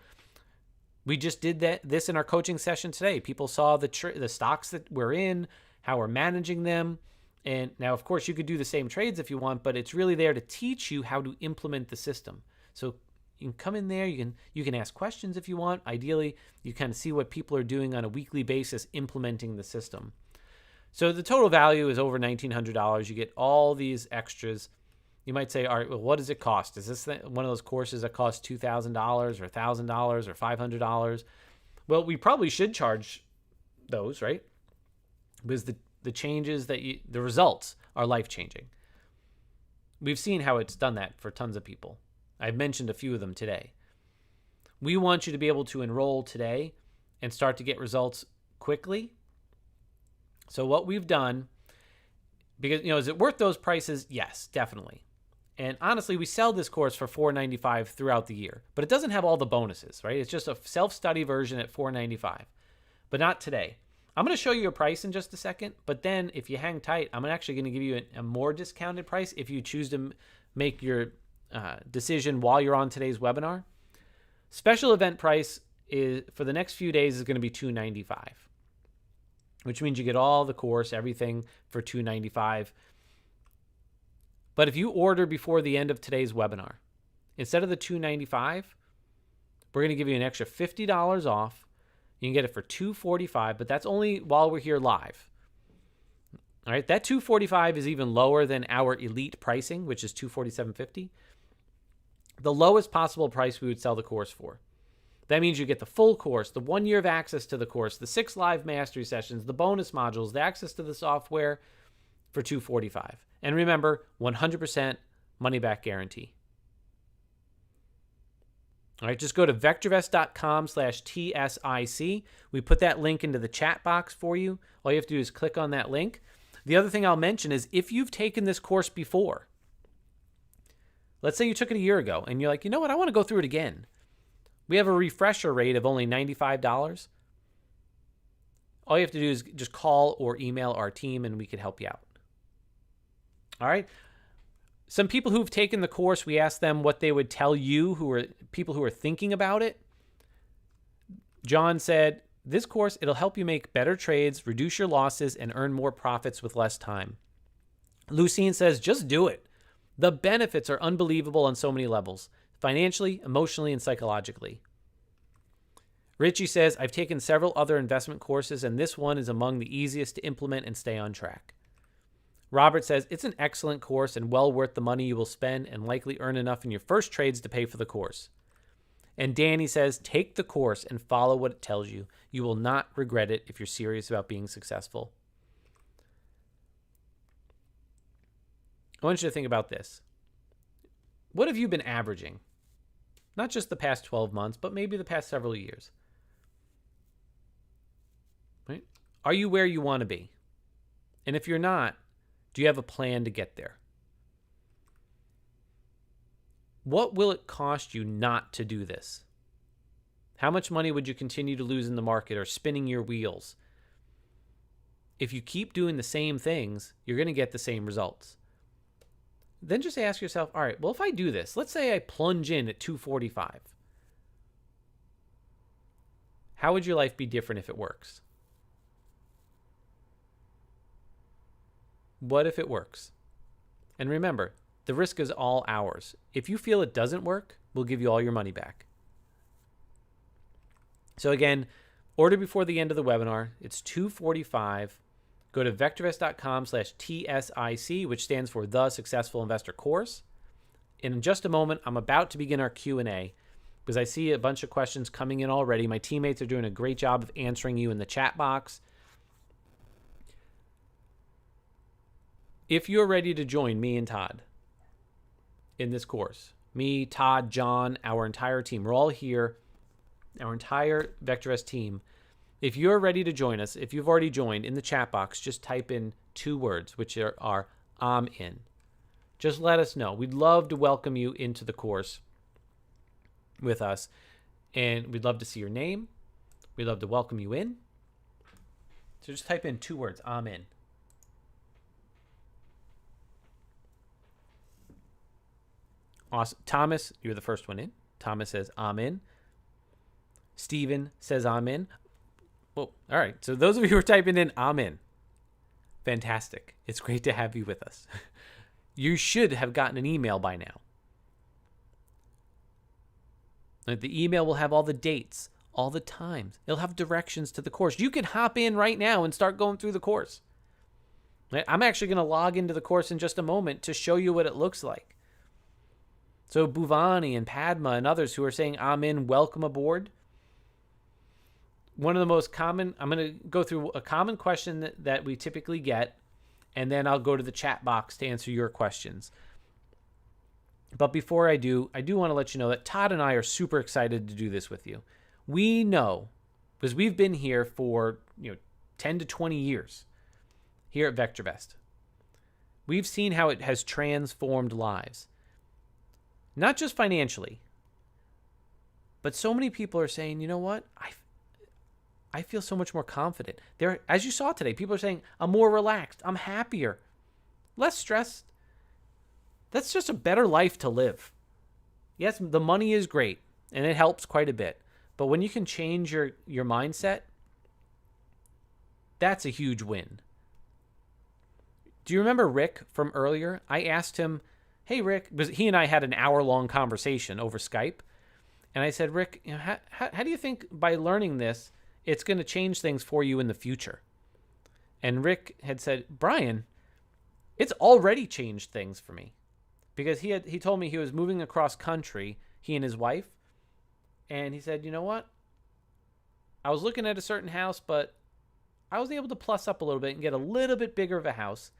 We just did this in our coaching session today. People saw the stocks that we're in, how we're managing them. And now, of course, you could do the same trades if you want, but it's really there to teach you how to implement the system. So you can come in there, you can ask questions if you want. Ideally, you kind of see what people are doing on a weekly basis implementing the system. So the total value is over $1,900. You get all these extras. You might say, all right, well, what does it cost? Is this one of those courses that costs $2,000 or $1,000 or $500? Well, we probably should charge those, right? Because the changes the results are life-changing. We've seen how it's done that for tons of people. I've mentioned a few of them today. We want you to be able to enroll today and start to get results quickly. So what we've done, because, is it worth those prices? Yes, definitely. And honestly, we sell this course for $495 throughout the year, but it doesn't have all the bonuses, right? It's just a self-study version at $495, but not today. I'm going to show you a price in just a second, but then if you hang tight, I'm actually going to give you a more discounted price if you choose to make your decision while you're on today's webinar. Special event price is for the next few days is going to be $295, which means you get all the course, everything for $295. But if you order before the end of today's webinar, instead of the $295, we're going to give you an extra $50 off. You can get it for $245, but that's only while we're here live. All right, that $245 is even lower than our elite pricing, which is $247.50. The lowest possible price we would sell the course for. That means you get the full course, the 1 year of access to the course, the 6 live mastery sessions, the bonus modules, the access to the software for $245. And remember, 100% money back guarantee. All right, just go to VectorVest.com/TSIC. We put that link into the chat box for you. All you have to do is click on that link. The other thing I'll mention is if you've taken this course before, let's say you took it a year ago and you're like, you know what, I want to go through it again. We have a refresher rate of only $95. All you have to do is just call or email our team and we can help you out. All right. Some people who've taken the course, we asked them what they would tell you, people who are thinking about it. John said, this course, it'll help you make better trades, reduce your losses, and earn more profits with less time. Lucine says, just do it. The benefits are unbelievable on so many levels, financially, emotionally, and psychologically. Richie says, I've taken several other investment courses, and this one is among the easiest to implement and stay on track. Robert says, it's an excellent course and well worth the money you will spend and likely earn enough in your first trades to pay for the course. And Danny says, take the course and follow what it tells you. You will not regret it if you're serious about being successful. I want you to think about this. What have you been averaging? Not just the past 12 months, but maybe the past several years. Right? Are you where you want to be? And if you're not, do you have a plan to get there? What will it cost you not to do this? How much money would you continue to lose in the market or spinning your wheels? If you keep doing the same things, you're going to get the same results. Then just ask yourself, all right, well, if I do this, let's say I plunge in at 245. How would your life be different if it works? What if it works? And remember, the risk is all ours. If you feel it doesn't work, we'll give you all your money back. So again, order before the end of the webinar. It's $245. Go to VectorVest.com/TSIC, which stands for The Successful Investor Course. In just a moment, I'm about to begin our Q&A because I see a bunch of questions coming in already. My teammates are doing a great job of answering you in the chat box. If you're ready to join me and Todd in this course, me, Todd, John, our entire team, we're all here, our entire VectorVest team. If you're ready to join us, if you've already joined, in the chat box, just type in 2 words, which are I'm in. Just let us know. We'd love to welcome you into the course with us. And we'd love to see your name. We'd love to welcome you in. So just type in 2 words, I'm in. Awesome. Thomas, you're the first one in. Thomas says, I'm in. Steven says, I'm in. Well, all right. So those of you who are typing in, I'm in. Fantastic. It's great to have you with us. You should have gotten an email by now. The email will have all the dates, all the times. It'll have directions to the course. You can hop in right now and start going through the course. I'm actually going to log into the course in just a moment to show you what it looks like. So Bhuvani and Padma and others who are saying, I'm in, welcome aboard. One of the most common, I'm going to go through a common question that we typically get, and then I'll go to the chat box to answer your questions. But before I do want to let you know that Todd and I are super excited to do this with you. We know, because we've been here for 10 to 20 years here at VectorVest. We've seen how it has transformed lives. Not just financially, but so many people are saying, you know what? I feel so much more confident. As you saw today, people are saying, I'm more relaxed. I'm happier. Less stressed. That's just a better life to live. Yes, the money is great, and it helps quite a bit. But when you can change your mindset, that's a huge win. Do you remember Rick from earlier? I asked him, hey, Rick, because he and I had an hour-long conversation over Skype. And I said, Rick, how do you think by learning this, it's going to change things for you in the future? And Rick had said, Brian, it's already changed things for me. Because he told me he was moving across country, he and his wife. And he said, you know what? I was looking at a certain house, but I was able to plus up a little bit and get a little bit bigger of a house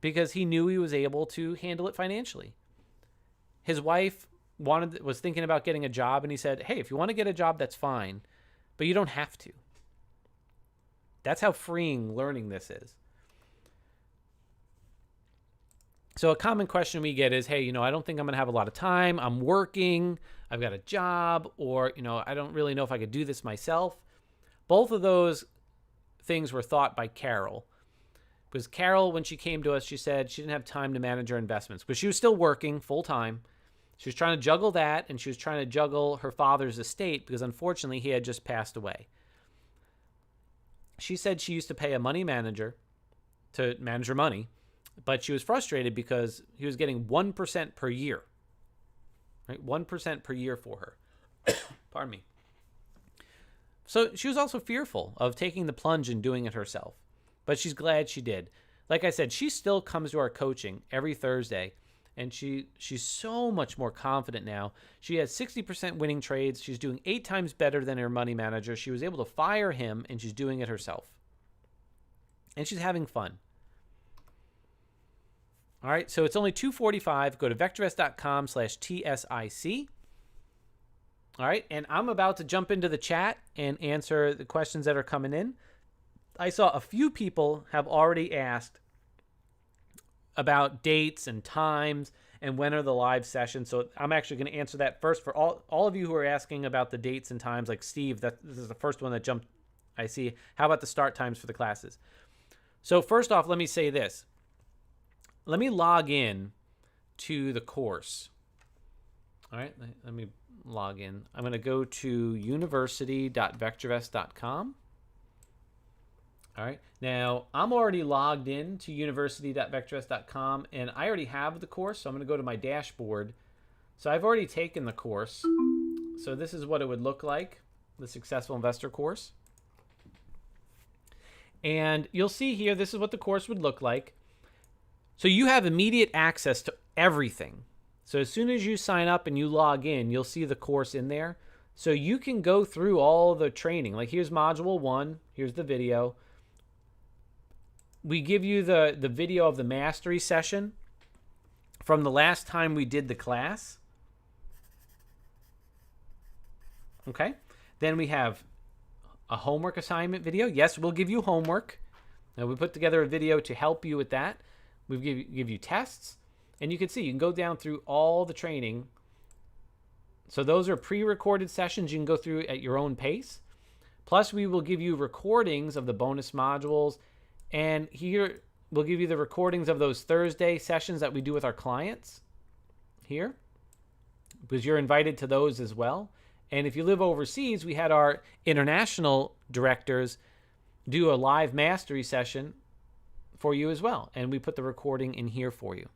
because he knew he was able to handle it financially. His wife was thinking about getting a job, and he said, hey, if you want to get a job, that's fine, but you don't have to. That's how freeing learning this is. So a common question we get is, hey, I don't think I'm going to have a lot of time. I'm working. I've got a job, or, I don't really know if I could do this myself. Both of those things were thought by Carol. Because Carol, when she came to us, she said she didn't have time to manage her investments, but she was still working full time. She was trying to juggle that, and she was trying to juggle her father's estate because unfortunately he had just passed away. She said she used to pay a money manager to manage her money, but she was frustrated because he was getting 1% per year, right? 1% per year for her. Pardon me. So she was also fearful of taking the plunge and doing it herself, but she's glad she did. Like I said, she still comes to our coaching every Thursday, and she's so much more confident now. She has 60% winning trades. She's doing 8 times better than her money manager. She was able to fire him, and she's doing it herself. And she's having fun. All right, so it's only $245. Go to VectorVest.com/TSIC. All right, and I'm about to jump into the chat and answer the questions that are coming in. I saw a few people have already asked about dates and times and when are the live sessions. So I'm actually going to answer that first for all of you who are asking about the dates and times, like Steve. This is the first one that jumped. I see. How about the start times for the classes? So first off, let me say this. Let me log in to the course. All right, let me log in. I'm going to go to university.vectorvest.com. All right, now I'm already logged in to university.vectorvest.com, and I already have the course, so I'm going to go to my dashboard. So I've already taken the course. So this is what it would look like, the Successful Investor course. And you'll see here, this is what the course would look like. So you have immediate access to everything. So as soon as you sign up and you log in, you'll see the course in there. So you can go through all the training. Like here's module 1, here's the video. We give you the video of the mastery session from the last time we did the class. Okay. Then we have a homework assignment video. Yes, we'll give you homework. Now we put together a video to help you with that. We give you tests, and you can see you can go down through all the training. So those are pre-recorded sessions you can go through at your own pace. Plus, we will give you recordings of the bonus modules, and here we'll give you the recordings of those Thursday sessions that we do with our clients here, because you're invited to those as well. And if you live overseas, we had our international directors do a live mastery session for you as well. And we put the recording in here for you.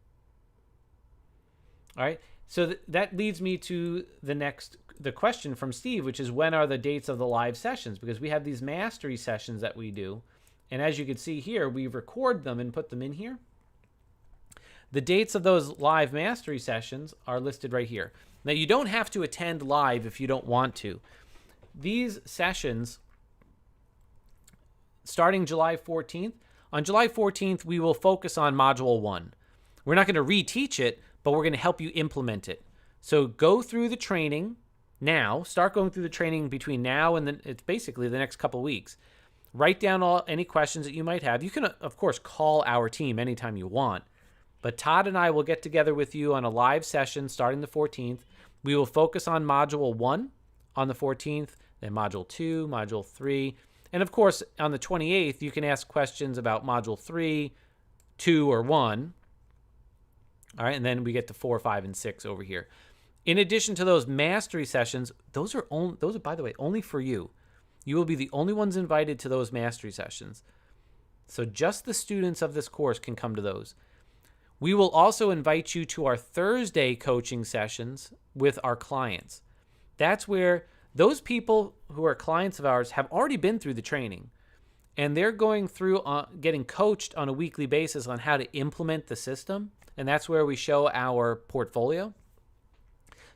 All right. So that leads me to the question from Steve, which is when are the dates of the live sessions? Because we have these mastery sessions that we do. And as you can see here, we record them and put them in here. The dates of those live mastery sessions are listed right here. Now, you don't have to attend live if you don't want to. These sessions, starting July 14th, on July 14th, we will focus on Module 1. We're not going to reteach it, but we're going to help you implement it. So go through the training now. Start going through the training between now and then. It's basically the next couple weeks. Write down any questions that you might have. You can, of course, call our team anytime you want. But Todd and I will get together with you on a live session starting the 14th. We will focus on Module 1 on the 14th, then Module 2, Module 3. And, of course, on the 28th, you can ask questions about Module 3, 2, or 1. All right, and then we get to 4, 5, and 6 over here. In addition to those mastery sessions, those are, by the way, only for you. You will be the only ones invited to those mastery sessions. So just the students of this course can come to those. We will also invite you to our Thursday coaching sessions with our clients. That's where those people who are clients of ours have already been through the training, and they're going through getting coached on a weekly basis on how to implement the system, and that's where we show our portfolio.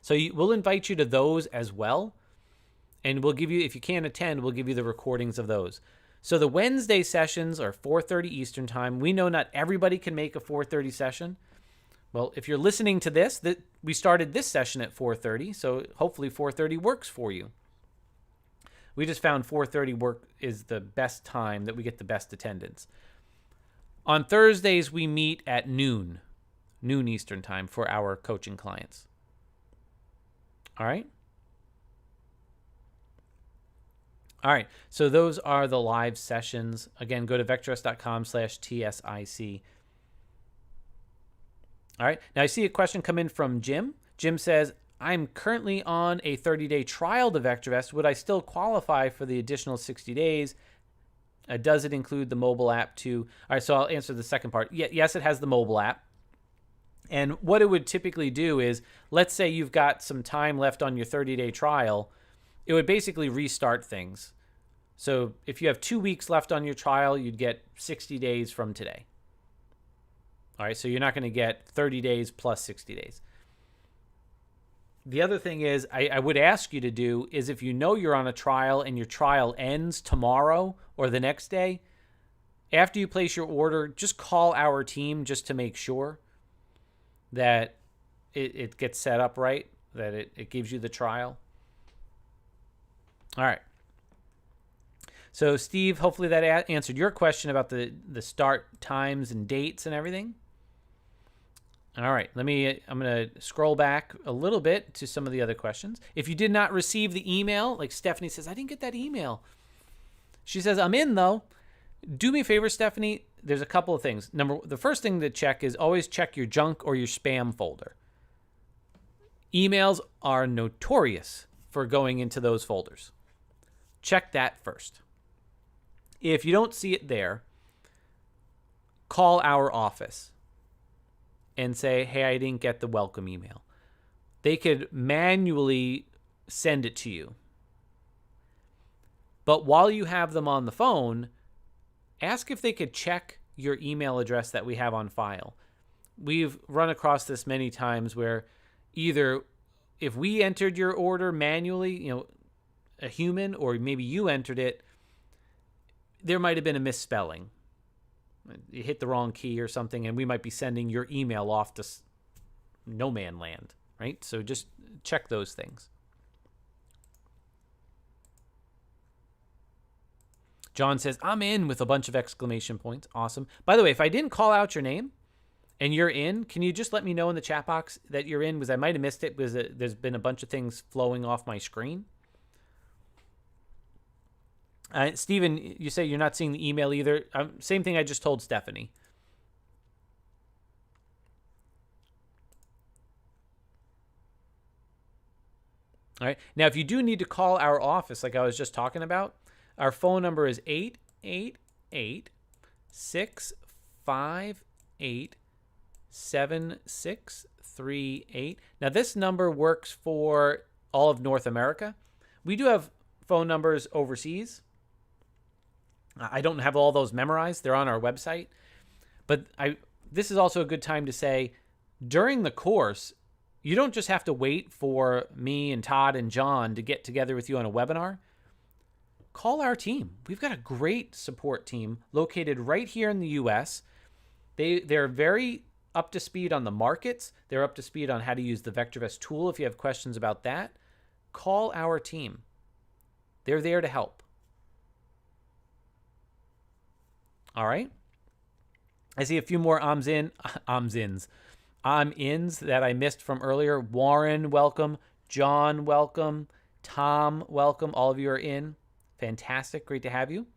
So we'll invite you to those as well, and we'll give you, if you can't attend, we'll give you the recordings of those. So the Wednesday sessions are 4:30 Eastern time. We know not everybody can make a 4:30 session. Well, if you're listening to this, we started this session at 4:30, so hopefully 4:30 works for you. We just found 4:30 is the best time that we get the best attendance. On Thursdays, we meet at noon Eastern time for our coaching clients. All right? All right, so those are the live sessions. Again, go to vectorvest.com/TSIC. All right, now I see a question come in from Jim. Jim says, I'm currently on a 30-day trial to VectorVest. Would I still qualify for the additional 60 days? Does it include the mobile app too? All right, so I'll answer the second part. Yes, it has the mobile app. And what it would typically do is, let's say you've got some time left on your 30-day trial, it would basically restart things. So if you have 2 weeks left on your trial, you'd get 60 days from today. All right, so you're not going to get 30 days plus 60 days. The other thing is, I would ask you to do is, if you know you're on a trial and your trial ends tomorrow or the next day, after you place your order, just call our team just to make sure that it gets set up right, that it gives you the trial. All right. So, Steve, hopefully that answered your question about the start times and dates and everything. All right, I'm going to scroll back a little bit to some of the other questions. If you did not receive the email, like Stephanie says, I didn't get that email. She says, I'm in though. Do me a favor, Stephanie. There's a couple of things. The first thing to check is always check your junk or your spam folder. Emails are notorious for going into those folders. Check that first. If you don't see it there, call our office and say, hey, I didn't get the welcome email. They could manually send it to you. But while you have them on the phone, ask if they could check your email address that we have on file. We've run across this many times where either if we entered your order manually, a human, or maybe you entered it, there might have been a misspelling. You hit the wrong key or something, and we might be sending your email off to no man land, right? So just check those things. John says, I'm in, with a bunch of exclamation points. Awesome. By the way, if I didn't call out your name and you're in, can you just let me know in the chat box that you're in? Because I might have missed it because there's been a bunch of things flowing off my screen. Steven, you say you're not seeing the email either. Same thing I just told Stephanie. All right. Now, if you do need to call our office, like I was just talking about, our phone number is 888-658-7638. Now, this number works for all of North America. We do have phone numbers overseas. I don't have all those memorized. They're on our website. But this is also a good time to say, during the course, you don't just have to wait for me and Todd and John to get together with you on a webinar. Call our team. We've got a great support team located right here in the U.S. They're very up to speed on the markets. They're up to speed on how to use the VectorVest tool. If you have questions about that, call our team. They're there to help. All right. I see a few more ins that I missed from earlier. Warren, welcome. John, welcome. Tom, welcome. All of you are in. Fantastic. Great to have you.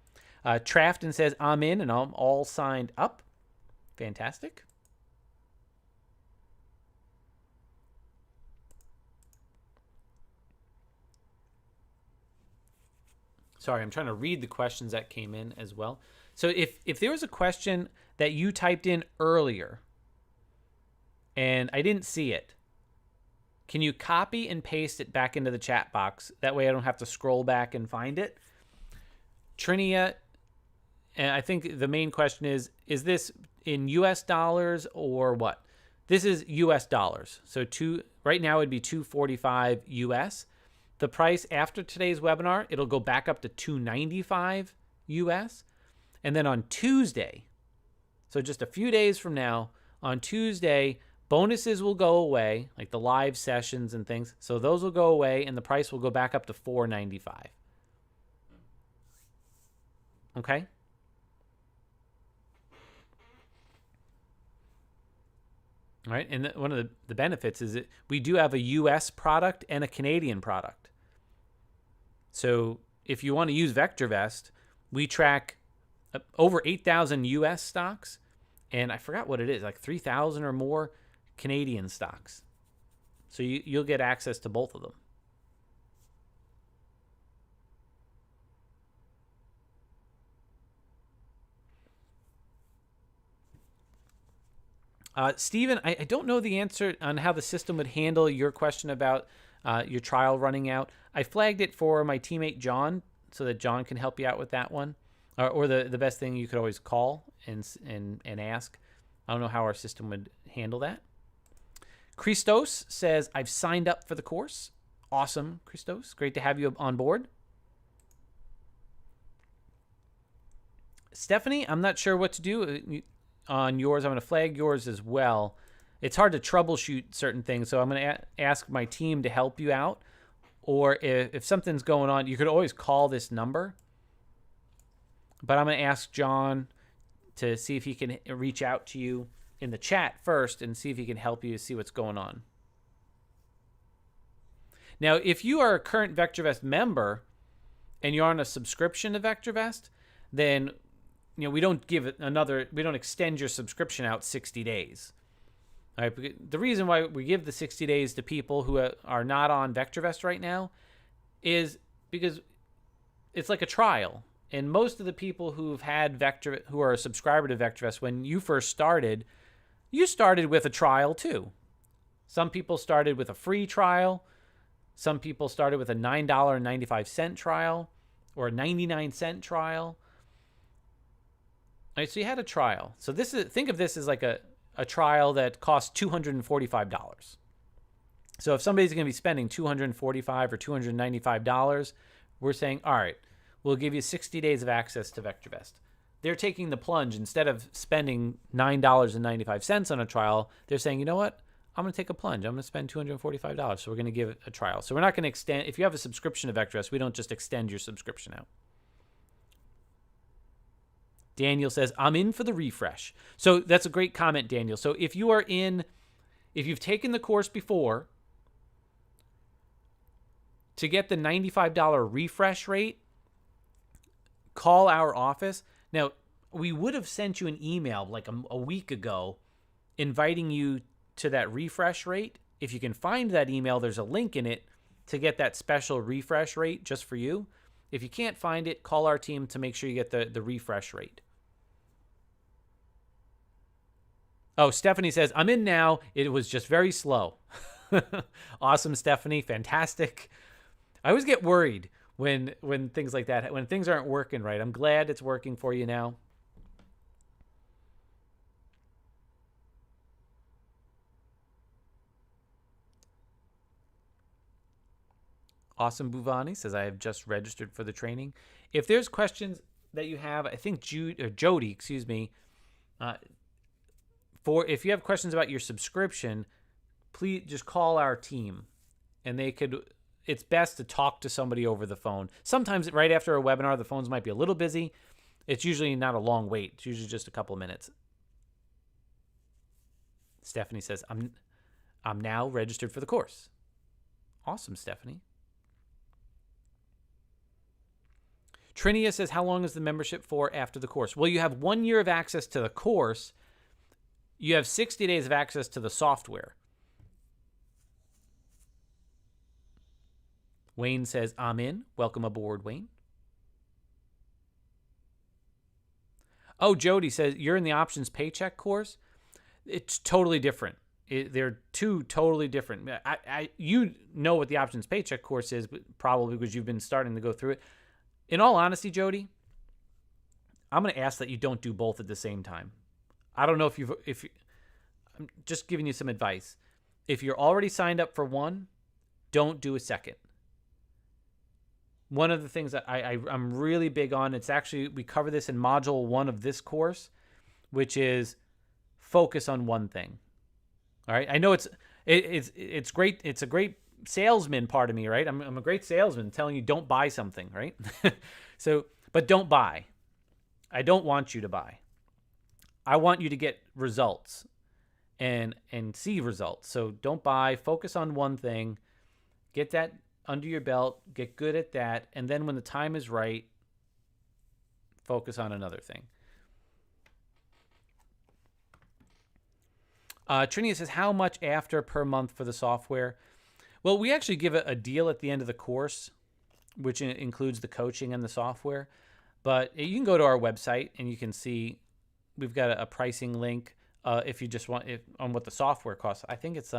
Trafton says, I'm in and I'm all signed up. Fantastic. Sorry, I'm trying to read the questions that came in as well. So if there was a question that you typed in earlier and I didn't see it, can you copy and paste it back into the chat box? That way I don't have to scroll back and find it. Trinia, and I think the main question is this in US dollars or what? This is US dollars. So right now it'd be $245 US. The price after today's webinar, it'll go back up to $295 US. And then on Tuesday, so just a few days from now, on Tuesday, bonuses will go away, like the live sessions and things. So those will go away and the price will go back up to $495. Okay? All right, and one of the benefits is that we do have a U.S. product and a Canadian product. So if you want to use VectorVest, we track over 8,000 U.S. stocks, and I forgot what it is, like 3,000 or more Canadian stocks. So you'll get access to both of them. Stephen, I don't know the answer on how the system would handle your question about your trial running out. I flagged it for my teammate John so that John can help you out with that one. Or the best thing, you could always call and ask. I don't know how our system would handle that. Christos says, I've signed up for the course. Awesome, Christos. Great to have you on board. Stephanie, I'm not sure what to do on yours. I'm going to flag yours as well. It's hard to troubleshoot certain things, so I'm going to ask my team to help you out. or if something's going on, you could always call this number. But I'm going to ask John to see if he can reach out to you in the chat first and see if he can help you see what's going on. Now, if you are a current VectorVest member and you're on a subscription to VectorVest, then we don't extend your subscription out 60 days. All right, the reason why we give the 60 days to people who are not on VectorVest right now is because it's like a trial. And most of the people who are a subscriber to VectorVest, when you first started, you started with a trial too. Some people started with a free trial. Some people started with a $9.95 trial or a 99-cent trial. All right, so you had a trial. So think of this as like a trial that costs $245. So if somebody's going to be spending $245 or $295, we're saying, all right, we'll give you 60 days of access to VectorVest. They're taking the plunge. Instead of spending $9.95 on a trial, they're saying, you know what? I'm going to take a plunge. I'm going to spend $245. So we're going to give it a trial. So we're not going to extend. If you have a subscription to VectorVest, we don't just extend your subscription out. Daniel says, I'm in for the refresh. So that's a great comment, Daniel. So if you've taken the course before, to get the $95 refresh rate, call our office. Now, we would have sent you an email like a week ago inviting you to that refresh rate. If you can find that email, there's a link in it to get that special refresh rate just for you. If you can't find it, call our team to make sure you get the refresh rate. Oh, Stephanie says, I'm in now. It was just very slow. Awesome, Stephanie. Fantastic. I always get worried when things like that, when things aren't working right. I'm glad it's working for you now. Awesome Bhuvani says, I have just registered for the training. If there's questions that you have, I think Jody, if you have questions about your subscription, please just call our team, and it's best to talk to somebody over the phone. Sometimes right after a webinar, the phones might be a little busy. It's usually not a long wait. It's usually just a couple of minutes. Stephanie says, I'm now registered for the course. Awesome, Stephanie. Trinia says, how long is the membership for after the course? Well, you have 1 year of access to the course. You have 60 days of access to the software. Wayne says, I'm in. Welcome aboard, Wayne. Oh, Jody says, you're in the options paycheck course? It's totally different. They're two totally different. You know what the options paycheck course is, but probably because you've been starting to go through it. In all honesty, Jody, I'm going to ask that you don't do both at the same time. I don't know I'm just giving you some advice. If you're already signed up for one, don't do a second. One of the things that I'm really big on, it's actually, we cover this in module 1 of this course, which is focus on one thing. All right. I know it's great. It's a great salesman part of me, right? I'm a great salesman telling you don't buy something, right? But don't buy. I don't want you to buy. I want you to get results and see results. So don't buy, focus on one thing, get that under your belt, get good at that, and then when the time is right, focus on another thing. Trinia says, how much after per month for the software? Well, we actually give a deal at the end of the course, which includes the coaching and the software. But you can go to our website and you can see we've got a pricing link if you just want on what the software costs. I think it's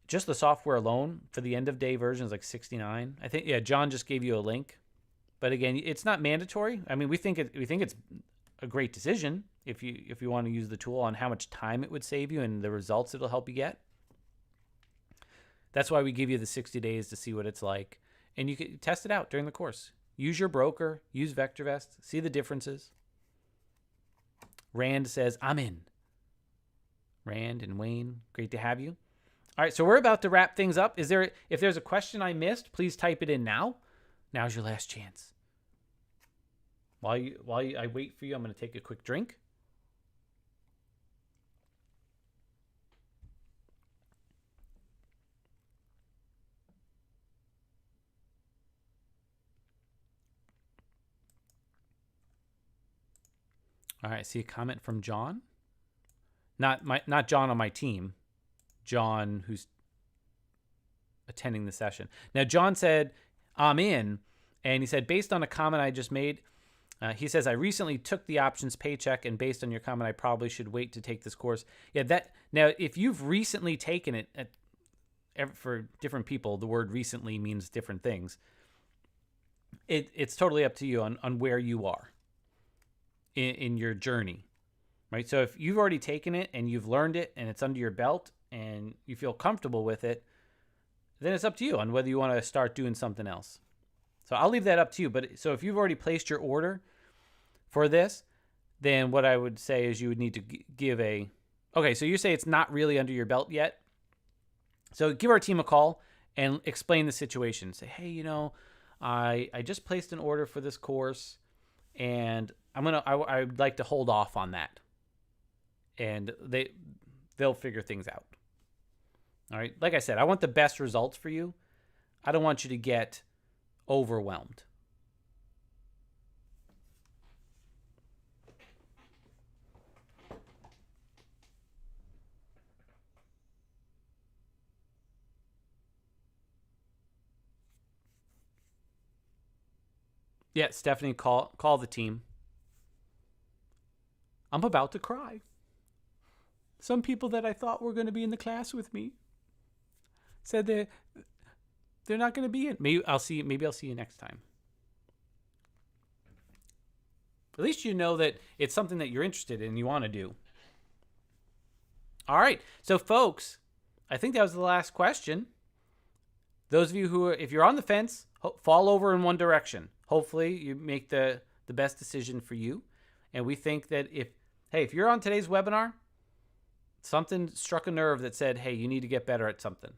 just the software alone for the end of day version is like $69. I think John just gave you a link, but again, it's not mandatory. I mean, we think it's a great decision if you want to use the tool on how much time it would save you and the results it'll help you get. That's why we give you the 60 days to see what it's like, and you can test it out during the course. Use your broker, use VectorVest, see the differences. Rand says, I'm in. Rand and Wayne, great to have you. All right, so we're about to wrap things up. If there's a question I missed, please type it in now. Now's your last chance. While I wait for you, I'm going to take a quick drink. All right, I see a comment from John. Not John on my team. John who's attending the session. Now, John said, I'm in. And he said, based on a comment I just made, he says, I recently took the options paycheck, and based on your comment, I probably should wait to take this course. Yeah, now, if you've recently taken it, for different people, the word recently means different things. It's totally up to you on where you are in your journey, right? So if you've already taken it and you've learned it and it's under your belt and you feel comfortable with it, then it's up to you on whether you want to start doing something else. So I'll leave that up to you. But so if you've already placed your order for this, then what I would say is you would need to give okay, so you say it's not really under your belt yet. So give our team a call and explain the situation. Say, hey, I just placed an order for this course, and I would like to hold off on that. And they'll figure things out. All right. Like I said, I want the best results for you. I don't want you to get overwhelmed. Yeah, Stephanie, call the team. I'm about to cry. Some people that I thought were going to be in the class with me said they're not going to be in. Maybe I'll see you next time. At least you know that it's something that you're interested in and you want to do. All right. So, folks, I think that was the last question. Those of you if you're on the fence, fall over in one direction. Hopefully, you make the best decision for you. And we think that if you're on today's webinar, something struck a nerve that said, hey, you need to get better at something.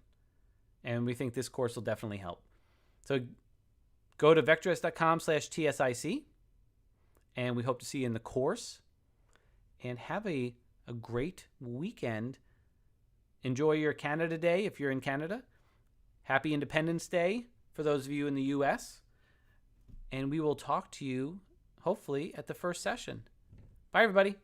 And we think this course will definitely help. So go to VectorVest.com/TSIC. And we hope to see you in the course. And have a great weekend. Enjoy your Canada Day if you're in Canada. Happy Independence Day for those of you in the U.S. And we will talk to you, hopefully, at the first session. Bye, everybody.